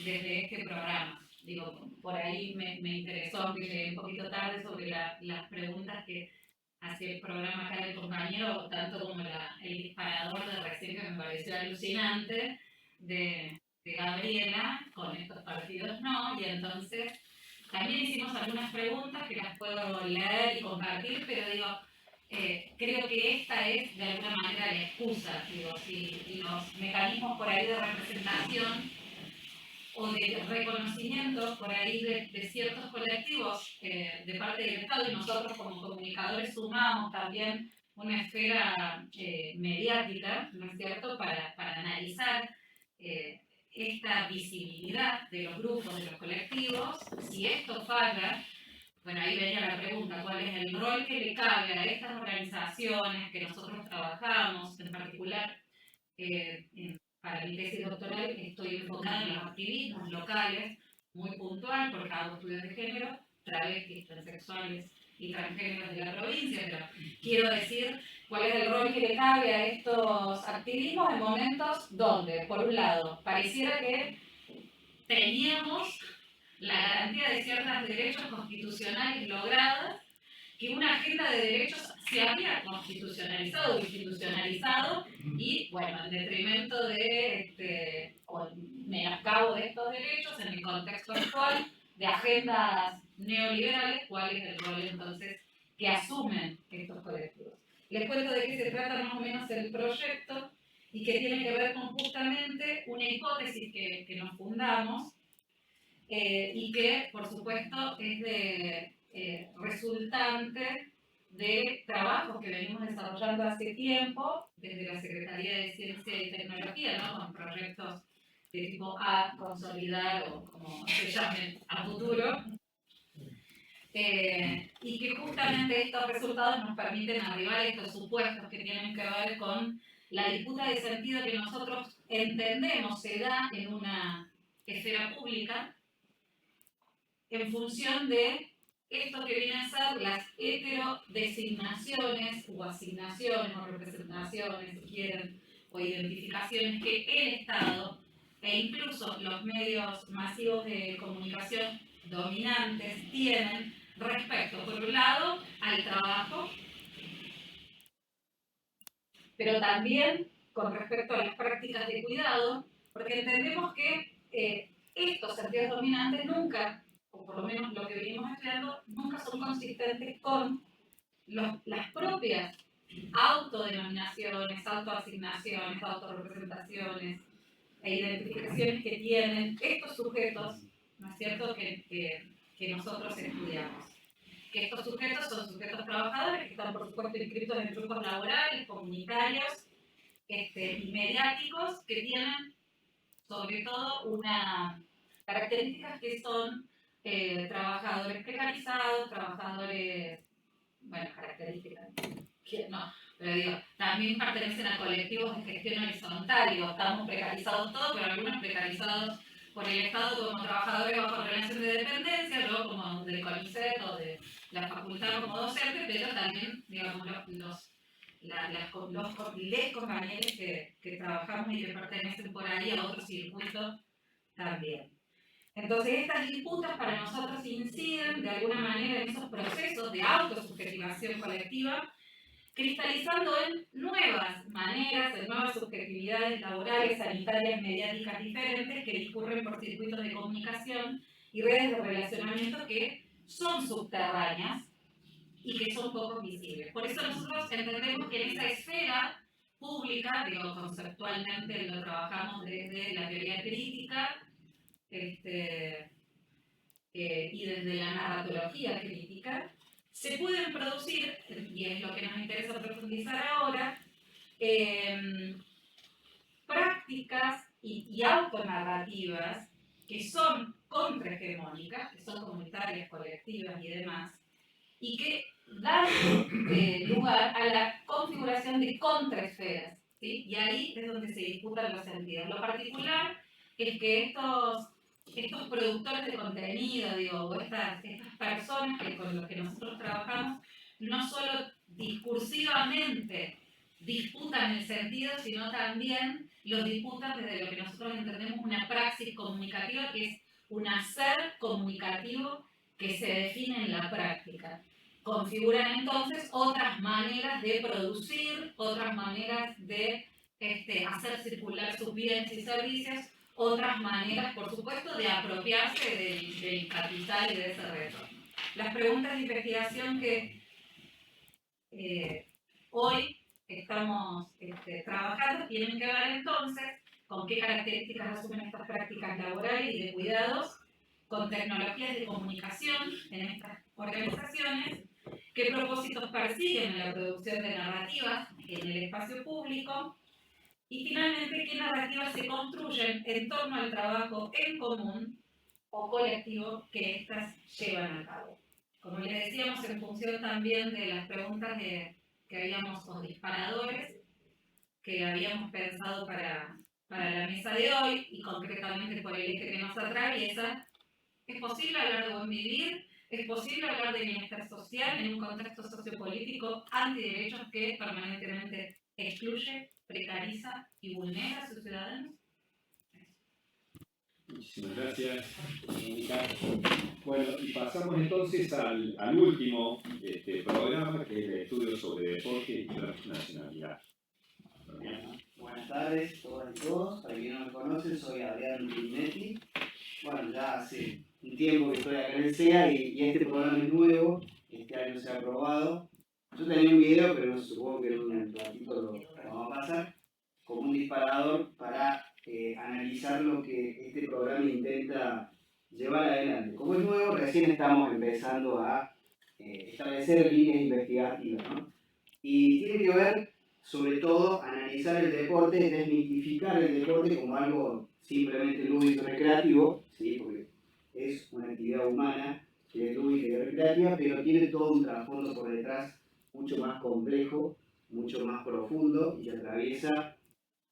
Speaker 5: desde este programa. Digo, por ahí me interesó, aunque llegué un poquito tarde, sobre las preguntas que hacía el programa acá del compañero, tanto como el disparador de recién, que me pareció alucinante, de Gabriela, con estos partidos no, y entonces también hicimos algunas preguntas que las puedo leer y compartir, pero digo, creo que esta es de alguna manera la excusa, digo, si los mecanismos por ahí de representación o de reconocimiento por ahí de ciertos colectivos de parte del Estado, y nosotros como comunicadores sumamos también una esfera mediática, ¿no es cierto?, para analizar esta visibilidad de los grupos, de los colectivos. Si esto falla, bueno, ahí venía la pregunta, ¿cuál es el rol que le cabe a estas organizaciones que nosotros trabajamos, en particular para mi tesis doctoral estoy enfocada en los activismos locales, muy puntual, porque hago estudios de género, travestis, transexuales y transgéneros de la provincia, pero quiero decir cuál es el rol que le cabe a estos activismos en momentos donde, por un lado, pareciera que teníamos la garantía de ciertos derechos constitucionales logradas, que una agenda de derechos se había constitucionalizado o institucionalizado, y bueno, en detrimento de o menoscabo de estos derechos en el contexto actual de agendas neoliberales, ¿cuál es el rol entonces que asumen estos colectivos? Les cuento de qué se trata más o menos el proyecto y que tiene que ver con justamente una hipótesis que nos fundamos y que, por supuesto, es resultante de trabajos que venimos desarrollando hace tiempo desde la Secretaría de Ciencia y Tecnología, ¿no? Con proyectos de tipo A, consolidar o como se llamen a futuro. Y que justamente estos resultados nos permiten arribar a estos supuestos que tienen que ver con la disputa de sentido que nosotros entendemos se da en una esfera pública en función de esto que viene a ser las heterodesignaciones o asignaciones o representaciones, si quieren, o identificaciones que el Estado e incluso los medios masivos de comunicación dominantes tienen respecto, por un lado, al trabajo, pero también con respecto a las prácticas de cuidado, porque entendemos que estos sentidos dominantes nunca, o por lo menos lo que venimos estudiando, nunca son consistentes con las propias autodenominaciones, autoasignaciones, autorrepresentaciones e identificaciones que tienen estos sujetos, ¿no es cierto?, que nosotros estudiamos. Que estos sujetos son sujetos trabajadores que están, por supuesto, inscritos en grupos laborales, comunitarios y mediáticos, que tienen, sobre todo, una características que son trabajadores precarizados, trabajadores, bueno, características, no, pero digo, también pertenecen a colectivos de gestión horizontal, digo, estamos precarizados todos, pero algunos precarizados por el Estado como trabajadores bajo relación de dependencia, luego como del CONICET o de la facultad como docente, pero también, digamos, les compañeros que trabajamos y que pertenecen por ahí a otro circuito también. Entonces, estas disputas para nosotros inciden de alguna manera en esos procesos de autosubjetivación colectiva, cristalizando en nuevas maneras, en nuevas subjetividades laborales, sanitarias, mediáticas diferentes que discurren por circuitos de comunicación y redes de relacionamiento que son subterráneas y que son poco visibles. Por eso nosotros entendemos que en esa esfera pública, digo, conceptualmente lo trabajamos desde la teoría crítica y desde la narratología crítica, se pueden producir, y es lo que nos interesa profundizar ahora, prácticas y autonarrativas que son contrahegemónicas, que son comunitarias, colectivas y demás, y que dan lugar a la configuración de contraesferas, ¿sí? Y ahí es donde se disputan los sentidos. Lo particular es que estos productores de contenido, digo, o estas personas con las que nosotros trabajamos, no solo discursivamente disputan el sentido, sino también lo disputan desde lo que nosotros entendemos una praxis comunicativa, que es un hacer comunicativo que se define en la práctica. Configuran entonces otras maneras de producir, otras maneras de hacer circular sus bienes y servicios, otras maneras, por supuesto, de apropiarse del capital y de ese retorno. Las preguntas de investigación que hoy estamos trabajando tienen que ver entonces con qué características asumen estas prácticas laborales y de cuidados, con tecnologías de comunicación en estas organizaciones, qué propósitos persiguen en la producción de narrativas en el espacio público, y finalmente, qué narrativas se construyen en torno al trabajo en común o colectivo que éstas llevan a cabo. Como les decíamos, en función también de las preguntas que habíamos, o disparadores, que habíamos pensado para la mesa de hoy, y concretamente por el eje que nos atraviesa, ¿es posible hablar de buen vivir? ¿Es posible hablar de bienestar social en un contexto sociopolítico antiderechos que permanentemente excluye, precariza y vulnera a sus ciudadanos?
Speaker 1: Muchísimas gracias, Mónica. Bueno, y pasamos entonces al último programa, que es el estudio sobre deporte y internacionalidad.
Speaker 4: Buenas tardes, todas y todos. Para quienes no me conocen, soy Adrián Brunetti. Bueno, ya hace un tiempo que estoy acá en el CEA y este programa es nuevo. Este año se ha aprobado Yo tenía un video, pero no supongo que en un ratito lo vamos a pasar, como un disparador para analizar lo que este programa intenta llevar adelante. Como es nuevo, recién estamos empezando a establecer líneas investigativas, ¿no? Y tiene que ver, sobre todo, analizar el deporte, desmitificar el deporte como algo simplemente lúdico y recreativo, ¿sí? Porque es una actividad humana que es lúdica y recreativa, pero tiene todo un trasfondo por detrás mucho más complejo, mucho más profundo y atraviesa,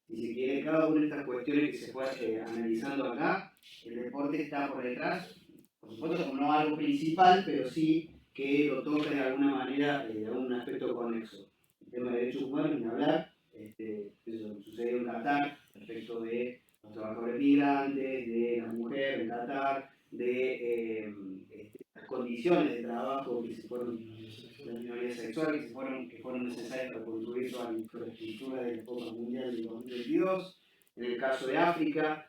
Speaker 4: si se quiere, cada una de estas cuestiones que se fue analizando acá. El deporte está por detrás, por supuesto como no algo principal, pero sí que lo toca de alguna manera, de algún aspecto conexo. El tema de derechos humanos, ni hablar, eso sucedió en Qatar, respecto de los trabajadores migrantes, de la mujer en Qatar, de las condiciones de trabajo que se fueron, las minorías sexuales que fueron necesarias para construir toda la infraestructura de la Copa Mundial de 2022. En el caso de África,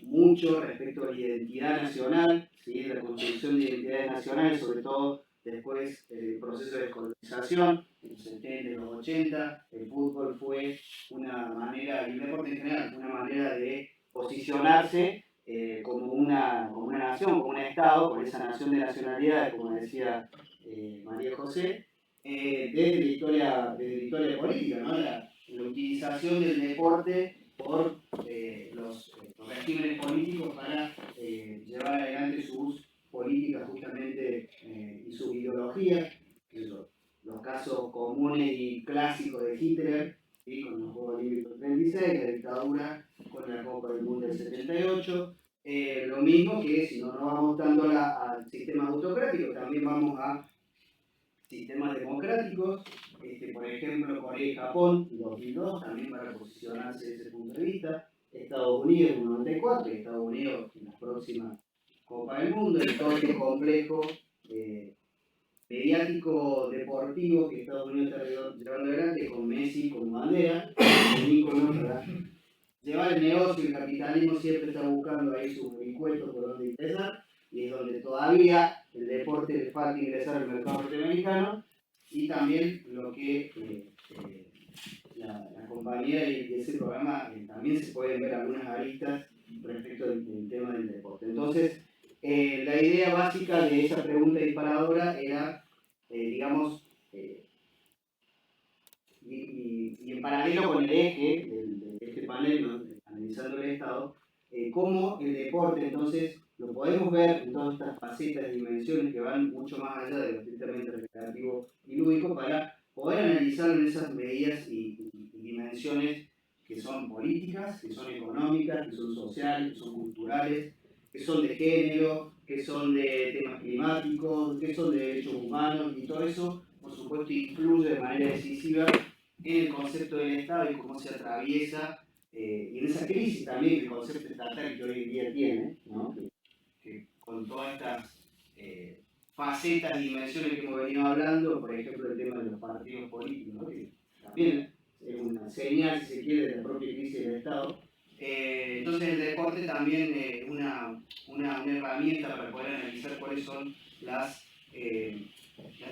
Speaker 4: mucho respecto a la identidad nacional, ¿sí? La construcción de identidades nacionales, sobre todo después del proceso de colonización, en los 70 y los 80, el fútbol fue una manera, y el deporte en general, una manera de posicionarse como una nación, como un Estado, con esa nación de nacionalidades, como decía María José, desde la historia política, ¿no? La utilización del deporte por los regímenes políticos para llevar adelante sus políticas justamente y sus ideologías. Los casos comunes y clásicos de Hitler, ¿sí? Con los Juegos Olímpicos del 36, la dictadura con la Copa del Mundo del 78. Lo mismo que si no nos vamos tanto al sistema autocrático, también vamos a sistemas democráticos, por ejemplo Corea y Japón en 2002, también para posicionarse desde ese punto de vista, Estados Unidos en 94, y Estados Unidos en la próxima Copa del Mundo, y todo este complejo mediático deportivo que Estados Unidos está llevando adelante con Messi como bandera, el ícono, ¿verdad? Llevar el negocio y el capitalismo siempre está buscando ahí sus impuestos por donde ingresar, y es donde todavía el deporte le falta ingresar al mercado norteamericano, y también lo que la compañía y ese programa también se pueden ver algunas aristas respecto del tema del deporte. Entonces, la idea básica de esa pregunta disparadora era, digamos, y en paralelo con el eje de este panel, ¿no? Analizando el Estado, cómo el deporte entonces lo podemos ver en todas estas facetas y dimensiones que van mucho más allá de lo estrictamente recreativo y lúdico, para poder analizar en esas medidas y dimensiones que son políticas, que son económicas, que son sociales, que son culturales, que son de género, que son de temas climáticos, que son de derechos humanos, y todo eso, por supuesto, influye de manera decisiva en el concepto del Estado y cómo se atraviesa, y en esa crisis también que el concepto estatal que hoy en día tiene, ¿no? que con todas estas facetas y dimensiones que hemos venido hablando, por ejemplo el tema de los partidos políticos, ¿no? Que también es una señal, si se quiere, de la propia crisis del Estado. Entonces el deporte también es una herramienta para poder analizar cuáles son las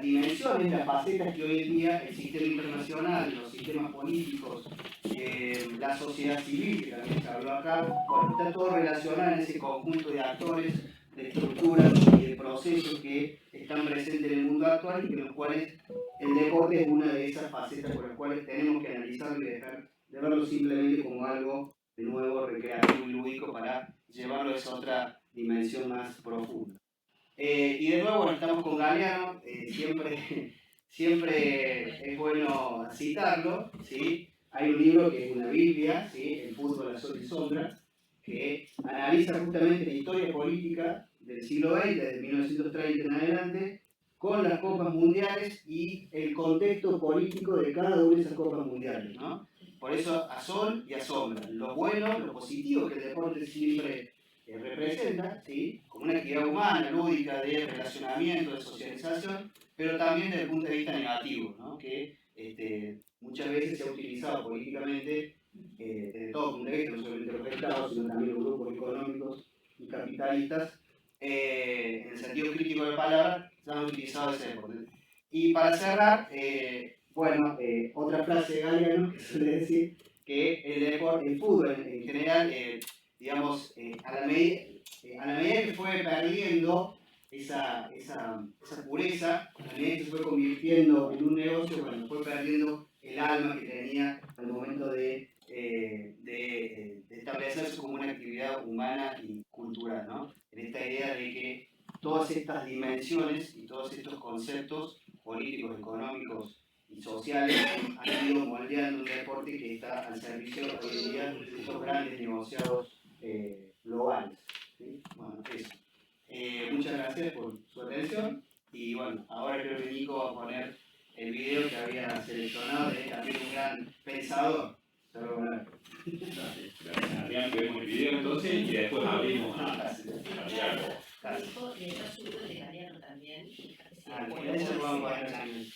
Speaker 4: dimensiones, las facetas que hoy en día el sistema internacional, los sistemas políticos, la sociedad civil, que también se habló acá, bueno, está todo relacionado en ese conjunto de actores, de estructuras y de procesos que están presentes en el mundo actual, y en los cuales el deporte es una de esas facetas por las cuales tenemos que analizarlo y dejar de verlo simplemente como algo de nuevo recreativo y lúdico para llevarlo a esa otra dimensión más profunda. Y de nuevo, bueno, estamos con Galeano, siempre es bueno citarlo, ¿sí? Hay un libro que es una Biblia, ¿sí? El fútbol a sol y sombra, que analiza justamente la historia política del siglo XX, desde 1930 en adelante, con las copas mundiales y el contexto político de cada una de esas copas mundiales, ¿no? Por eso a sol y a sombra, lo bueno, lo positivo que el deporte siempre representa, ¿sí? Como una actividad humana, lúdica, de relacionamiento, de socialización, pero también desde el punto de vista negativo, ¿no? Que muchas veces se ha utilizado políticamente desde todo punto de vista, no solamente los estados, sino también los grupos económicos y capitalistas, en el sentido crítico de la palabra, se han utilizado ese deporte. Y para cerrar, otra frase de Galeano que suele decir que el fútbol en general, digamos, a la medida que fue perdiendo esa pureza, a la medida que se fue convirtiendo en un negocio, bueno, fue perdiendo el alma que tenía al momento de establecerse como una actividad humana y cultural, ¿no? En esta idea de que todas estas dimensiones y todos estos conceptos políticos, económicos y sociales han ido moldeando un deporte que está al servicio hoy en día de estos grandes negociados globales. ¿Sí? Bueno, eso. Muchas gracias por su atención y bueno, ahora creo que Nico va a poner el video que había seleccionado de también un gran pensador.
Speaker 1: Gracias, Adrián. Vemos el video entonces y después abrimos a diálogo.
Speaker 7: Nico, y el asunto de Galeano también.
Speaker 4: Eso lo vamos a poner aquí.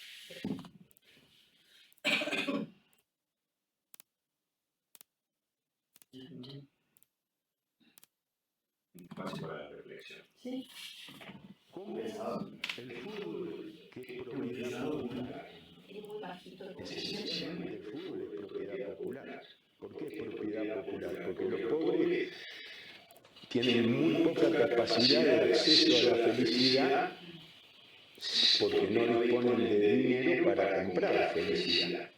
Speaker 1: Espacio para la reflexión.
Speaker 6: Sí.
Speaker 9: El fútbol, que es propiedad popular,
Speaker 7: Es muy bajito.
Speaker 9: esencialmente el fútbol es propiedad popular. ¿Por qué es propiedad popular? Porque los pobres tienen muy poca capacidad de acceso a la felicidad porque no disponen de dinero para comprar felicidad.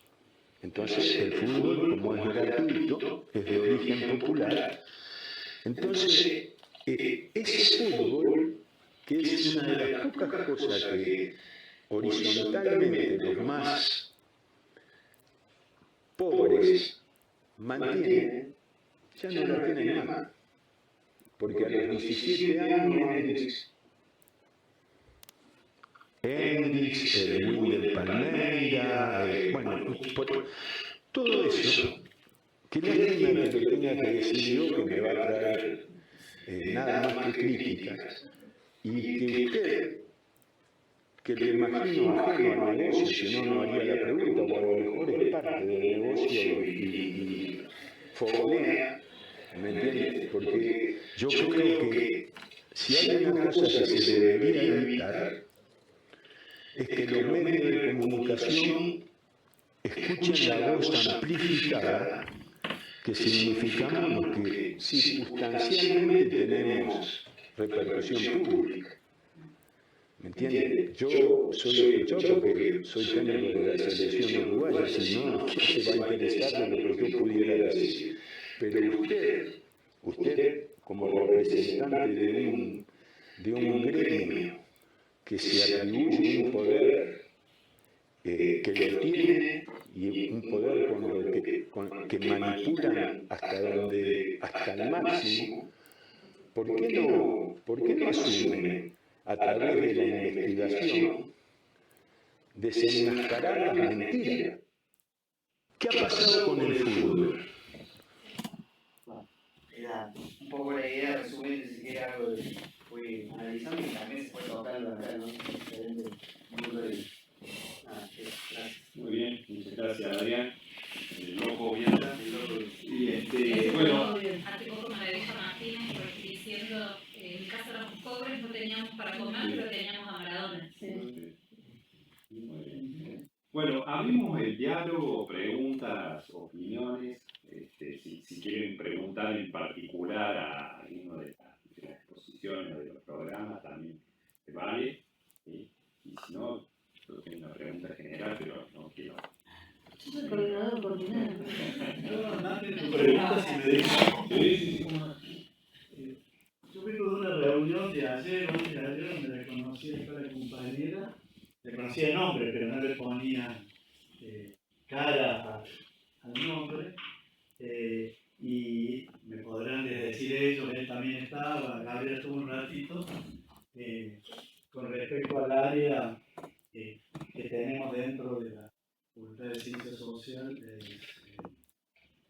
Speaker 9: Entonces el fútbol, como es gratuito, es de origen popular, entonces ese fútbol, que es una de las pocas cosas que horizontalmente los más pobres mantienen, ya no la tienen más. Porque a los 17 años Hendrix, el Windel Palmeira, todo eso, que lástima que lo tenga que decir yo, que me va a traer nada más que críticas, y que usted, que lo imagino ajeno al negocio, si no, no haría la pregunta, o a lo mejor es parte del negocio y fogonea, ¿me entiende? Porque yo creo que si hay una cosa que se debería evitar, es que los medios de comunicación escuchen la voz amplificada que significamos los que circunstancialmente tenemos repercusión pública. ¿Me entiende? Yo soy escuchado porque soy técnico de la selección uruguaya, si no, ¿quién se va a interesar de lo que yo pudiera decir? Pero usted como representante de un gremio que se atribuye un poder que lo tiene y un poder que manipulan hasta el máximo, ¿por qué no asumen a través de la investigación desenmascarar las mentiras? ¿Qué ha pasado con el fútbol?
Speaker 4: Era un poco la idea, resumiendo si siquiera algo que fui analizando y también se fue tocando acá, ¿no? Diferentes puntos de vista. Gracias.
Speaker 1: Muy bien, muchas gracias, Adrián. El loco Vieta. Y bueno.
Speaker 5: Hace poco Maravilla Martínez diciendo, en mi casa éramos pobres, no teníamos para comer, pero teníamos a Maradona.
Speaker 6: Sí.
Speaker 1: Muy bien. Bueno, abrimos el diálogo, preguntas, opiniones. Si quieren preguntar en particular a alguno de las exposiciones o de los programas, también se vale. Y si no, yo tengo una pregunta general, pero no quiero.
Speaker 6: Yo soy coordinador coordinado.
Speaker 3: Tu pregunta si me dejas.
Speaker 1: Sí.
Speaker 3: Yo vengo de una reunión de ayer, antes de ayer, donde le conocí a esta compañera. Le conocía el nombre, pero no le ponía cara al nombre. Y me podrán decir ellos, él también estaba, Gabriel estuvo un ratito, con respecto al área que tenemos dentro de la Facultad de Ciencias Sociales,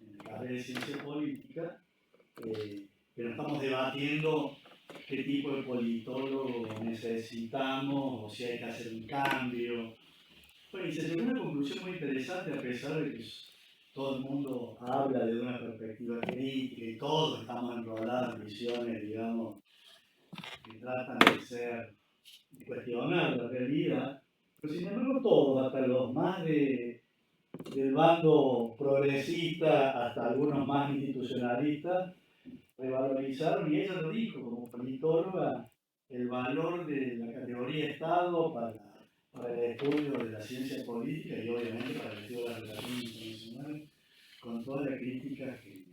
Speaker 3: en la carrera de Ciencia Política, pero estamos debatiendo qué tipo de politólogo necesitamos o si hay que hacer un cambio. Bueno, y se llegó a una conclusión muy interesante, a pesar de que todo el mundo habla de una perspectiva crítica y todos estamos enrolados en visiones, digamos, que tratan de cuestionar la realidad. Pero sin embargo todos, hasta los más del bando progresista, hasta algunos más institucionalistas, revalorizaron, y ella lo dijo como politóloga, el valor de la categoría Estado para el estudio de la ciencia política y obviamente para el estudio de las relaciones internacionales, con toda la crítica que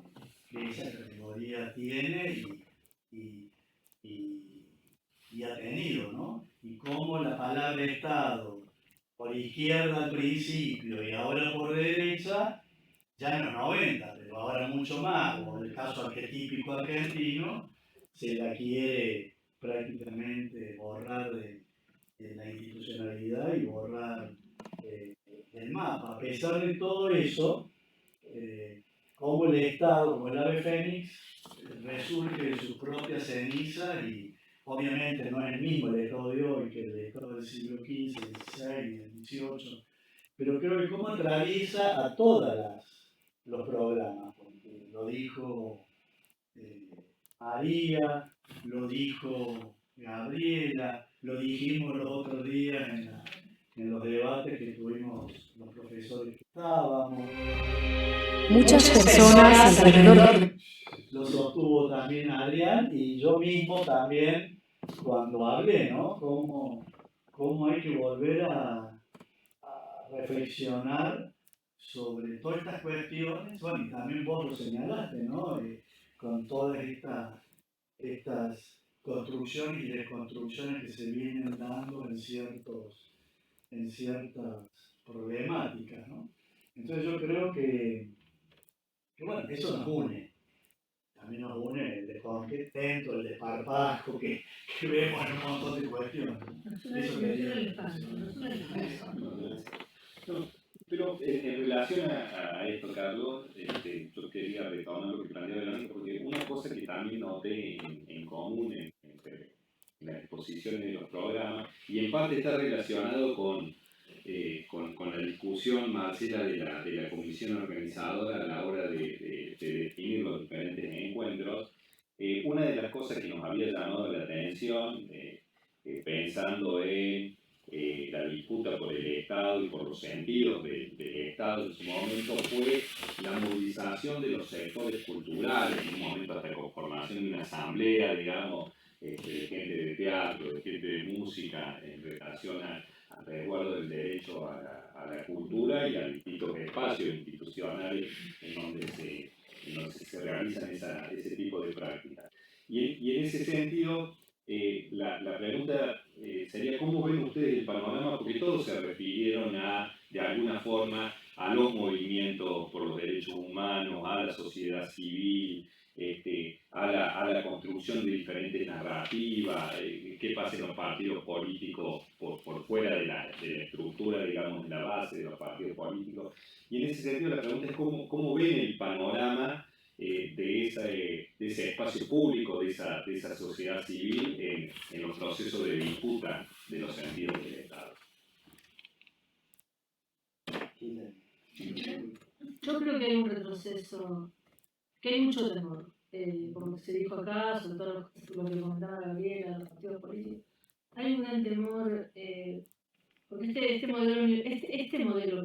Speaker 3: esa categoría tiene y ha tenido, ¿no? Y cómo la palabra Estado, por izquierda al principio y ahora por derecha, ya en los 90, pero ahora mucho más, o el caso arquetípico argentino, se la quiere prácticamente borrar de la institucionalidad y borrar del mapa. A pesar de todo eso, como el Estado, como el ave fénix, resurge de su propia ceniza y obviamente no es el mismo el Estado de hoy que el Estado del siglo XV, XVI y del XVIII, pero creo que cómo atraviesa a todos los programas, porque lo dijo María, lo dijo Gabriela, lo dijimos los otros días en los debates que tuvimos los profesores que estábamos.
Speaker 2: Muchas personas alrededor
Speaker 3: Lo sostuvo también Adrián y yo mismo también cuando hablé, ¿no? Cómo hay que volver a reflexionar sobre todas estas cuestiones. Bueno, y también vos lo señalaste, ¿no? Con todas estas construcciones y desconstrucciones que se vienen dando en ciertas problemáticas, ¿no? Entonces yo creo que bueno, eso nos une. También nos une el descontento, el desparpajo que vemos en un montón de cuestiones. Eso quería decir.
Speaker 1: Pero en relación a esto, Carlos, yo quería retomar lo que planteaba Verónica, porque una cosa que también noté en común entre las exposiciones de los programas, y en parte está relacionado con la discusión, Marcela, de la comisión organizadora a la hora de definir los diferentes encuentros. Una de las cosas que nos había llamado la atención, pensando en la disputa por el Estado y por los sentidos del Estado en su momento, fue la movilización de los sectores culturales, en un momento hasta conformación de una asamblea, digamos, de gente de teatro, de gente de música, en relación al resguardo del derecho a la cultura y a distintos espacios institucionales en donde se realizan ese tipo de prácticas. Y en ese sentido, la pregunta sería: ¿cómo ven ustedes el panorama? Porque todos se refirieron de alguna forma a los movimientos por los derechos humanos, a la sociedad civil, a la construcción de diferentes narrativas, qué pasa en los partidos políticos por fuera de la estructura, digamos, de la base de los partidos políticos. Y en ese sentido la pregunta es cómo ven el panorama de ese espacio público, de esa sociedad civil en los procesos de disputa de los sentidos del Estado.
Speaker 6: Yo creo que hay un retroceso, que hay mucho temor, como se dijo acá, sobre todo lo que comentaba Gabriela, los partidos políticos. Hay un gran temor, porque este modelo que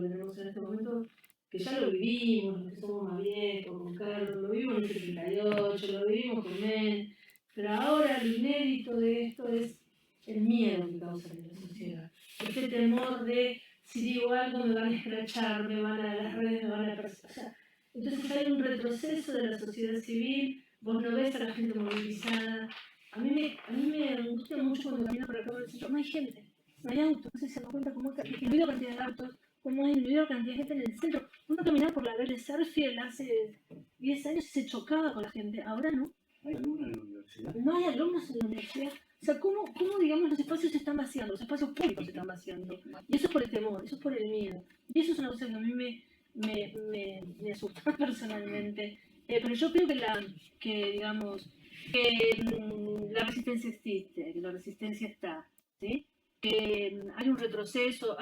Speaker 6: tenemos en este momento, que ya lo vivimos, los que somos más viejos, con Carlos, lo vivimos en el 78, lo vivimos con Men, pero ahora lo inédito de esto es el miedo que causa en la sociedad. Este temor de, si digo algo me van a escrachar, las redes me van a perseguir. O sea, entonces hay un retroceso de la sociedad civil, vos no ves a la gente movilizada. A mí me angustia mucho cuando camino por acá por el centro, no hay gente, no hay autos, no sé si se dan cuenta cómo ha disminuido la cantidad de autos, cómo ha disminuido la cantidad de gente en el centro. Uno caminaba por la Vélez Sarsfield hace 10 años y se chocaba con la gente, ahora no.
Speaker 3: ¿Hay alumnos en la universidad?
Speaker 6: No hay alumnos en la universidad. O sea, ¿cómo digamos, los espacios se están vaciando, los espacios públicos se están vaciando? Y eso es por el temor, eso es por el miedo. Y eso es una cosa que a mí me asusta personalmente. Pero yo creo que la resistencia existe, que la resistencia está, ¿sí? Que hay un retroceso,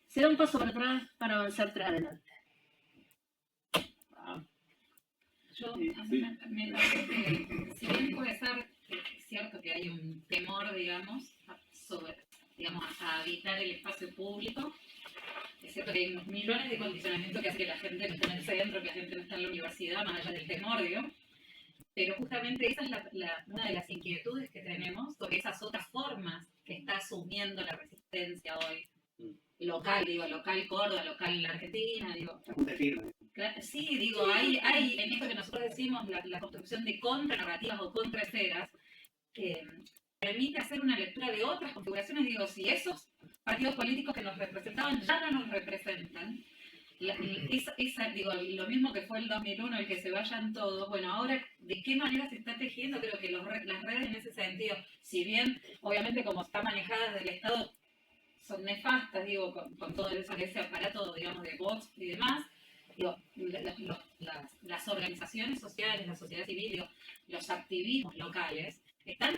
Speaker 6: se da un paso para atrás para avanzar tras adelante.
Speaker 5: Yo me parece que, si bien puede ser cierto que hay un temor, digamos, sobre digamos, a habitar el espacio público. Es cierto que hay unos millones de condicionamientos que hacen que la gente no esté en el centro, que la gente no esté en la universidad, más allá del temor, digo. Pero justamente esa es una de las inquietudes que tenemos sobre esas otras formas que está asumiendo la resistencia hoy. Local, digo, local Córdoba, local Argentina, digo. Sí, digo, hay en esto que nosotros decimos, la construcción de contranarrativas o contraesferas, permite hacer una lectura de otras configuraciones. Digo, si esos partidos políticos que nos representaban ya no nos representan, digo, lo mismo que fue el 2001, el que se vayan todos, bueno, ahora, ¿de qué manera se está tejiendo? Creo que las redes en ese sentido, si bien, obviamente, como están manejadas del Estado, son nefastas, digo, con todo ese aparato, digamos, de bots y demás, digo, las organizaciones sociales, la sociedad civil, digo, los activismos locales, están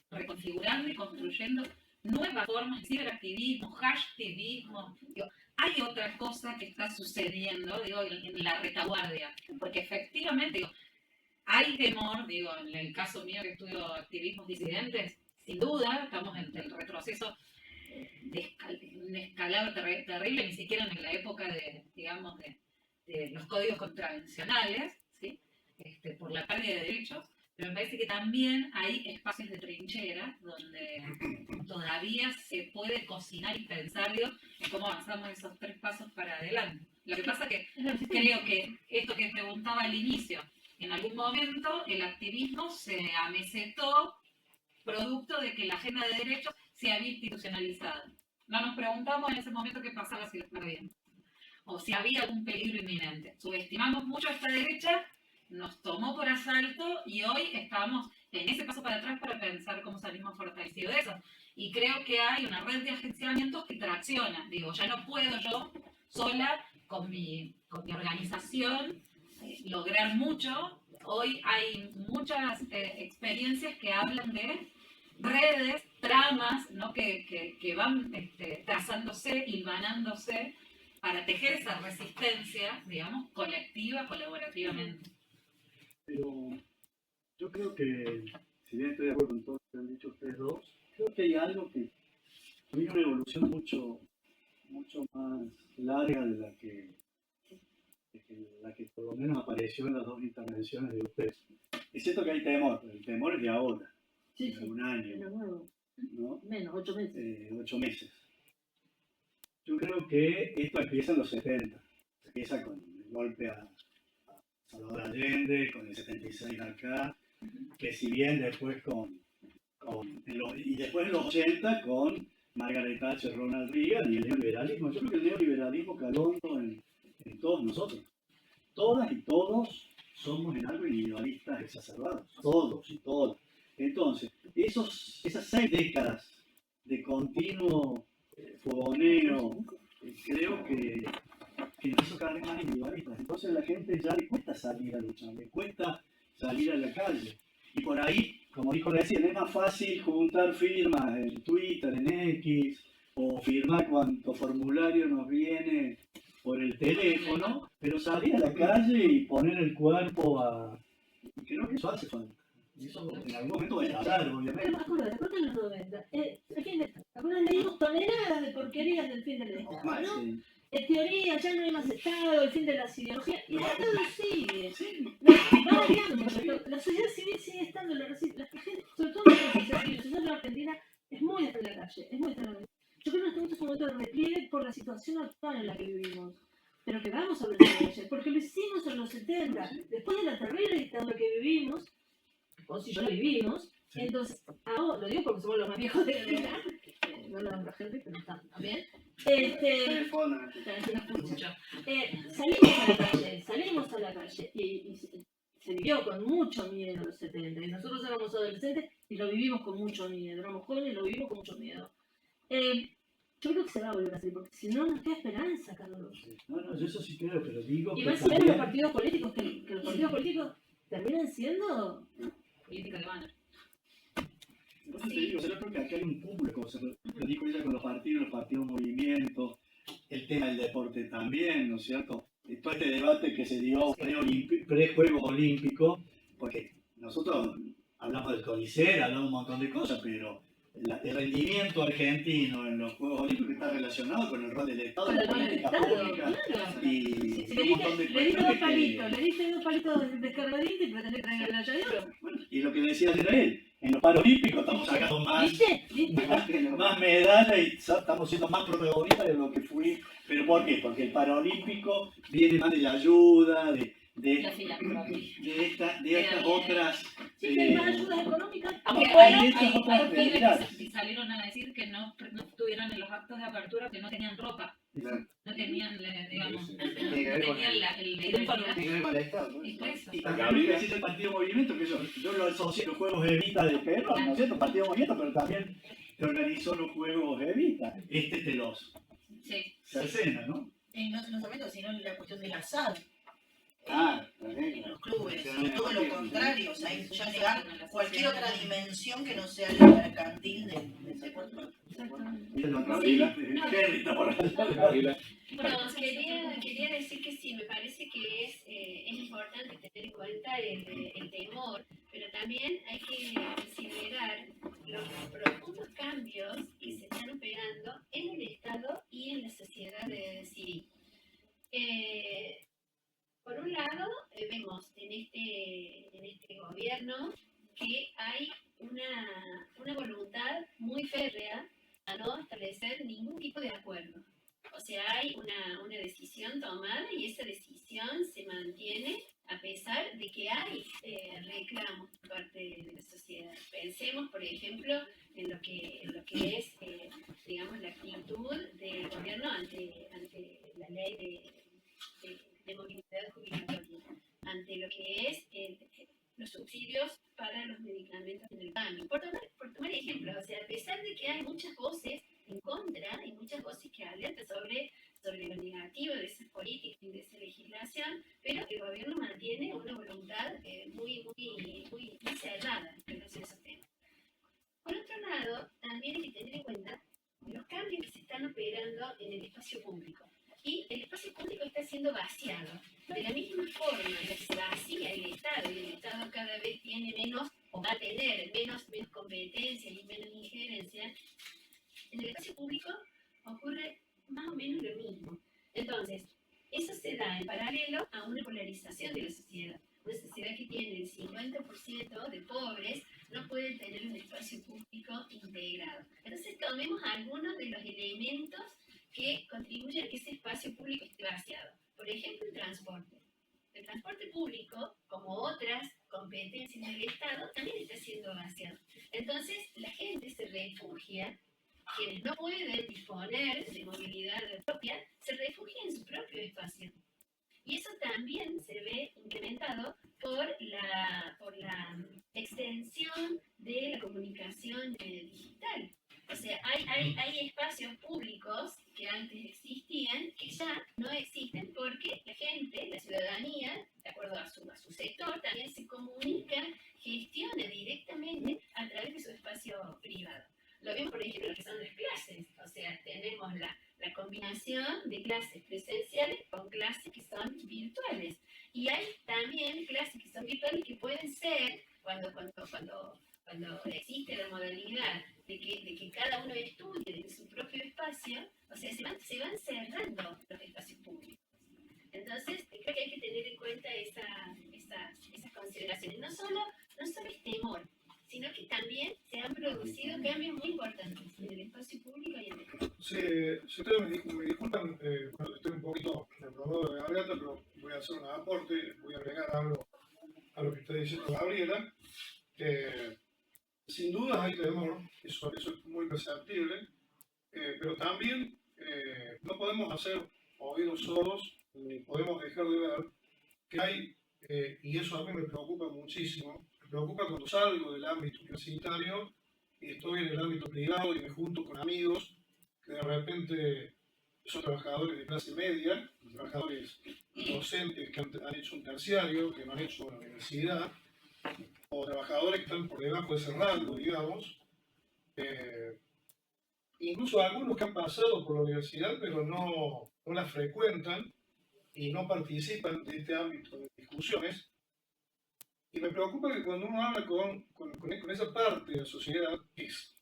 Speaker 5: reconfigurando y construyendo nuevas formas de ciberactivismo, hashtivismo, digo, hay otra cosa que está sucediendo, digo, en la retaguardia, porque efectivamente, digo, hay temor, digo, en el caso mío que estudio activismos disidentes, sin duda, estamos en el retroceso de un escalado terrible, ni siquiera en la época de, digamos, de los códigos contravencionales, ¿sí? Por la pérdida de derechos, pero me parece que también hay espacios de trinchera donde todavía se puede cocinar y pensar, digo, en cómo avanzamos esos 3 pasos para adelante. Lo que pasa que creo que esto que preguntaba al inicio, en algún momento el activismo se amesetó producto de que la agenda de derechos se había institucionalizado. No nos preguntamos en ese momento qué pasaba si los perdíamos, o si había algún peligro inminente. Subestimamos mucho a esta derecha, nos tomó por asalto y hoy estamos en ese paso para atrás para pensar cómo salimos fortalecidos de eso. Y creo que hay una red de agenciamientos que tracciona. Digo, ya no puedo yo sola con mi organización lograr mucho. Hoy hay muchas experiencias que hablan de redes, tramas, ¿no? que van trazándose, hilvanándose para tejer esa resistencia, digamos, colectiva, colaborativamente.
Speaker 3: Pero yo creo que, si bien estoy de acuerdo con todo lo que han dicho ustedes dos, creo que hay algo que ha habido una evolución mucho más larga de la que por lo menos apareció en las 2 intervenciones de ustedes. Es cierto que hay temor, pero el temor es de ahora,
Speaker 6: Sí,
Speaker 3: de un año, ¿no?
Speaker 6: Menos, 8 meses.
Speaker 3: 8 meses. Yo creo que esto empieza en los 70, empieza con el golpe a Salvador Allende, con el 76 acá, que si bien después y después en los 80 con Margaret Thatcher, Ronald Reagan y el neoliberalismo. Yo creo que el neoliberalismo caló en todos nosotros. Todas y todos somos en algo individualistas exacerbados, todos y todas. Entonces, esas 6 décadas de continuo fogoneo, creo que nos hizo cada vez más individualistas. Entonces a la gente ya le cuesta salir a luchar, le cuesta salir a la calle. Y por ahí, como dijo recién, es más fácil juntar firmas en Twitter, en X, o firmar cuanto formulario nos viene por el teléfono, pero salir a la calle y poner el cuerpo y creo que eso hace falta. Y eso en algún momento va a estallar, obviamente.
Speaker 6: Pero acuérdate en los 90, el fin de Estado. ¿Acuerdan? Leímos toneladas de porquerías del fin del Estado, ¿no? Sí. En teoría ya no hay más Estado, el fin de las ideologías, y el Estado sigue. Va variando, la sociedad civil sigue estando, la gente, sobre todo la sociedad civil, la sociedad en Argentina es muy de la calle, es muy de la calle. Yo creo que en este momento es un momento de repliegue por la situación actual en la que vivimos. Pero que vamos a hablar de la calle, porque lo hicimos en los 70, después de la terrible dictadura que vivimos, o si yo la vivimos, sí. Entonces, ahora, lo digo porque somos los más viejos de la edad, no la otra gente, pero está bien. Salimos a la calle y se vivió con mucho miedo en los 70, y nosotros éramos adolescentes y lo vivimos con mucho miedo, éramos jóvenes y lo vivimos con mucho miedo. Yo creo que se va a volver a hacer, porque si no nos queda esperanza, Carlos.
Speaker 3: No, yo eso sí creo, pero digo
Speaker 6: y más o menos los partidos políticos, que los partidos políticos terminan siendo
Speaker 5: política de banner.
Speaker 3: Por eso te digo, yo creo que acá hay un cúmulo de cosas. Lo dijo ella con los partidos movimientos, el tema del deporte también, ¿no es cierto? Todo este debate que se dio pre-Juegos Olímpicos, porque nosotros hablamos del Coliseo, hablamos un montón de cosas, pero el rendimiento argentino en los Juegos Olímpicos está relacionado con el rol del Estado,
Speaker 6: Con
Speaker 3: la
Speaker 6: el rol del
Speaker 3: política
Speaker 6: Estado,
Speaker 3: pública
Speaker 6: claro.
Speaker 3: y
Speaker 6: Le
Speaker 3: un montón de
Speaker 6: diste dos
Speaker 3: cuestiones
Speaker 6: palitos, le diste dos palitos descargaditos y pretendés traer la medalla de oro.
Speaker 3: y lo que decía Israel, en los Paralímpicos estamos sacando más medallas y estamos siendo más protagonistas de lo que fui. ¿Pero por qué? Porque el Paralímpico viene más de la ayuda, de estas otras...
Speaker 6: Sí, que hay más ayudas económicas.
Speaker 5: Aunque
Speaker 3: hay
Speaker 5: hay
Speaker 3: estas otras
Speaker 5: pibes
Speaker 3: realidades.
Speaker 5: que salieron a decir que no estuvieron en los actos de apertura, que no tenían ropa, no tenían, digamos, no tenían el identidad. Y por eso.
Speaker 3: Y también que existe el Partido Movimiento, que yo lo asocio a los Juegos Evita de Perro, ¿no es cierto? Partido Movimiento, pero también te organizó los Juegos Evita. Te los cercena, ¿no?
Speaker 8: Y no solamente, sino la cuestión del azar.
Speaker 3: En
Speaker 8: los clubes, y todo lo contrario, o sea, ya negar cualquier otra dimensión que no sea la mercantil del deporte.
Speaker 7: Bueno, quería decir que sí, me parece que es importante tener en cuenta el temor, pero también hay que considerar los profundos cambios que se están operando en el Estado y en la sociedad civil. Por un lado, vemos en este gobierno que hay una voluntad muy férrea a no establecer ningún tipo de acuerdo. O sea, hay una decisión tomada y esa decisión se mantiene a pesar de que hay reclamos por parte de la sociedad. Pensemos, por ejemplo, en lo que es, digamos, la actitud del gobierno ante la ley de movilidad jubilatoria, ante lo que es los subsidios para los medicamentos en el PAMI. Por tomar ejemplos, o sea, a pesar de que hay muchas voces en contra y muchas voces que alertan sobre lo negativo de esas políticas y de esa legislación, pero el gobierno mantiene una voluntad muy cerrada en relación a esos temas. Por otro lado, también hay que tener en cuenta los cambios que se están operando en el espacio público. Y el espacio público está siendo vaciado. De la misma forma que se vacía el Estado, y el Estado cada vez tiene menos, o va a tener menos competencia y menos injerencia, en el espacio público ocurre más o menos lo mismo. Entonces, eso se da en paralelo a una polarización de la sociedad. Una sociedad que tiene el 50% de pobres no puede tener un espacio público integrado. Entonces, tomemos algunos de los elementos que contribuyen a que ese espacio público esté vaciado. Por ejemplo, el transporte. El transporte público, como otras competencias del Estado, también está siendo vaciado. Entonces, la gente se refugia, quienes no pueden disponer de movilidad propia, se refugian en su propio espacio. Y eso también se ve incrementado por la extensión de la comunicación digital. O sea, hay espacios públicos que antes existían que ya no existen porque la gente, la ciudadanía, de acuerdo a su sector, también se comunica, gestiona directamente a través de su espacio privado. Lo vemos, por ejemplo, en lo que son las clases. O sea, tenemos la combinación de clases presenciales con clases que son virtuales. Y hay también clases que son virtuales que pueden ser, cuando existe la modalidad de que cada uno estudie desde su propio espacio, o sea, se van cerrando los espacios públicos. Entonces, creo que hay que tener en cuenta esas consideraciones. No solo es temor, sino que también se han producido cambios muy importantes en el espacio público y en el Estado.
Speaker 10: Si ustedes me disculpan, bueno, estoy un poquito enrolado de garganta, pero voy a hacer un aporte, voy a agregar algo a lo que está diciendo Gabriela. Sin duda hay temor, eso es muy perceptible, pero también no podemos hacer oídos sordos, ni podemos dejar de ver que hay, y eso a mí me preocupa muchísimo, me preocupa cuando salgo del ámbito universitario y estoy en el ámbito privado y me junto con amigos que de repente son trabajadores de clase media, trabajadores docentes que han hecho un terciario, que no han hecho una universidad, o trabajadores que están por debajo de ese rango, digamos, incluso algunos que han pasado por la universidad pero no la frecuentan y no participan de este ámbito de discusiones. Y me preocupa que cuando uno habla con esa parte de la sociedad, que es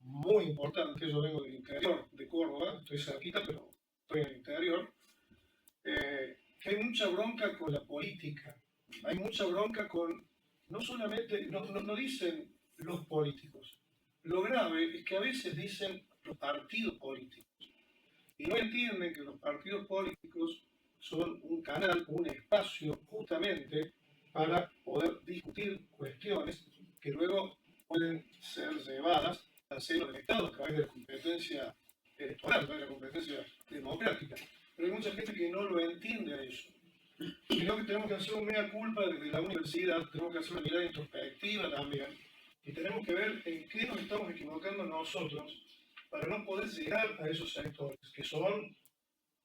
Speaker 10: muy importante. Yo vengo del interior de Córdoba, estoy cerquita, pero estoy en el interior, que hay mucha bronca con la política, hay mucha bronca con, no solamente, no dicen los políticos, lo grave es que a veces dicen los partidos políticos, y no entienden que los partidos políticos son un canal, un espacio justamente para poder discutir cuestiones que luego pueden ser llevadas al seno del Estado a través de la competencia electoral, de la competencia democrática. Pero hay mucha gente que no lo entiende a eso. Creo que tenemos que hacer un mea culpa desde la universidad, tenemos que hacer una mirada introspectiva también, y tenemos que ver en qué nos estamos equivocando nosotros para no poder llegar a esos sectores que son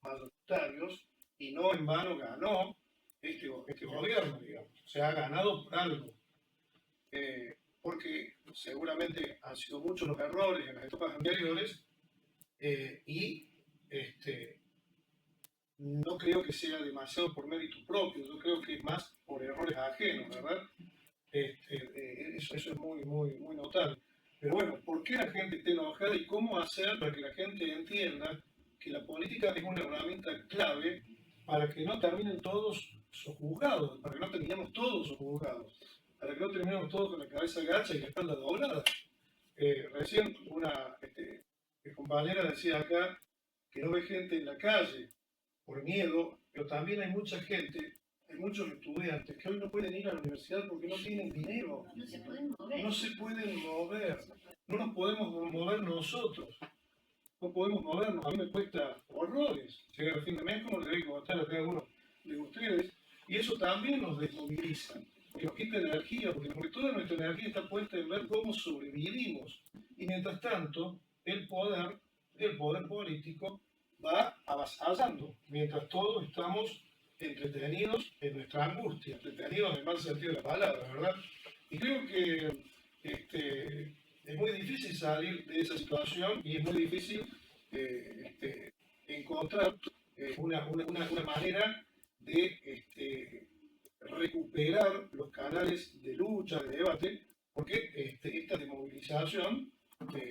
Speaker 10: mayoritarios, y no en vano ganó este gobierno, digamos. Se ha ganado por algo. Porque seguramente han sido muchos los errores en las etapas anteriores, y no creo que sea demasiado por mérito propio, yo creo que es más por errores ajenos, ¿verdad? Eso es muy notable. Pero bueno, ¿por qué la gente está enojada y cómo hacer para que la gente entienda que la política es una herramienta clave para que no terminen todos sojuzgados, para que no terminemos todos sojuzgados, para que no terminemos todos con la cabeza gacha y la espalda doblada? Recién una compañera decía acá que no ve gente en la calle por miedo, pero también hay mucha gente, hay muchos estudiantes que hoy no pueden ir a la universidad porque no tienen dinero.
Speaker 7: No se pueden mover.
Speaker 10: No se pueden mover. No nos podemos mover nosotros. No podemos movernos. A mí me cuesta horrores llegar a fin de mes, como le debe costar a cada uno de ustedes. Y eso también nos desmoviliza. Y nos quita energía, porque toda nuestra energía está puesta en ver cómo sobrevivimos. Y mientras tanto, el poder político va avasallando, mientras todos estamos entretenidos en nuestra angustia, entretenidos en el mal sentido de la palabra, ¿verdad? Y creo que es muy difícil salir de esa situación y es muy difícil encontrar una manera de recuperar los canales de lucha, de debate, porque esta desmovilización,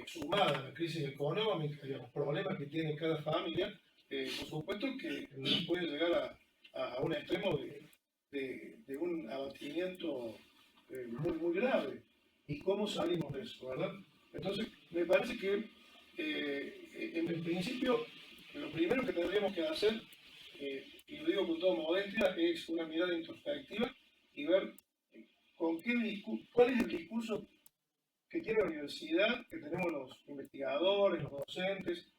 Speaker 10: sumada a la crisis económica y a los problemas que tiene cada familia, por supuesto que nos puede llegar a un extremo de un abatimiento muy grave. ¿Y cómo salimos de eso, verdad? Entonces, me parece que en el principio, lo primero que tendríamos que hacer, y lo digo con toda modestia, es una mirada introspectiva y ver cuál es el discurso que tiene la universidad, que tenemos los investigadores, los docentes,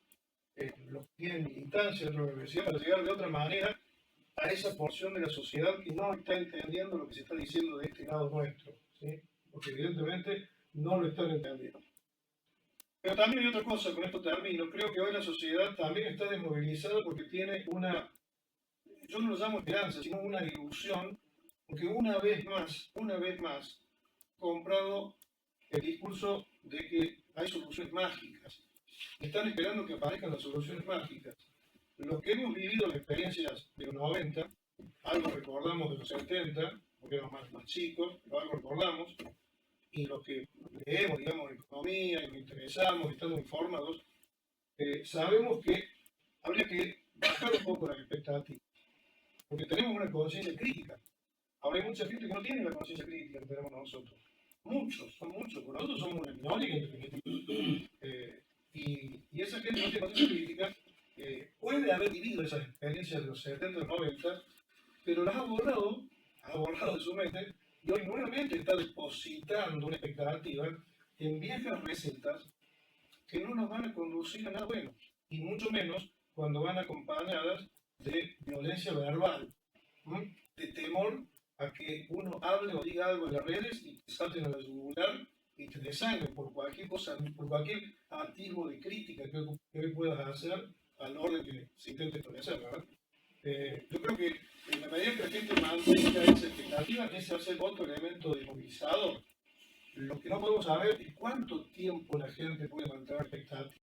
Speaker 10: los que tienen militancia dentro de la universidad, para llegar de otra manera a esa porción de la sociedad que no está entendiendo lo que se está diciendo de este lado nuestro, ¿sí? Porque evidentemente no lo están entendiendo. Pero también hay otra cosa, con esto termino, creo que hoy la sociedad también está desmovilizada porque tiene yo no lo llamo esperanza, sino una ilusión, porque una vez más, comprado el discurso de que hay soluciones mágicas. Están esperando que aparezcan las soluciones mágicas. Los que hemos vivido las experiencias de los 90, algo recordamos de los 70, porque éramos más chicos, pero algo recordamos, y los que leemos, digamos, economía, y nos interesamos, estamos informados, sabemos que habría que bajar un poco las expectativas, porque tenemos una conciencia crítica. Ahora hay mucha gente que no tiene la conciencia crítica que tenemos nosotros. Son muchos, por nosotros somos una minoría en definitiva. Y esa gente que no tiene conciencia crítica puede haber vivido esas experiencias de los 70 y 90, pero las ha borrado de su mente, y hoy nuevamente está depositando una expectativa en viejas recetas que no nos van a conducir a nada bueno, y mucho menos cuando van acompañadas de violencia verbal, de temor a que uno hable o diga algo en las redes y te salten a la yugular y te desangren por cualquier cosa, por cualquier atisbo de crítica que hoy puedas hacer al orden que se intente establecer, ¿verdad? Yo creo que en la medida que la gente mantenga esa expectativa, ese va a ser otro elemento desmovilizador. Lo que no podemos saber es cuánto tiempo la gente puede mantener expectativa.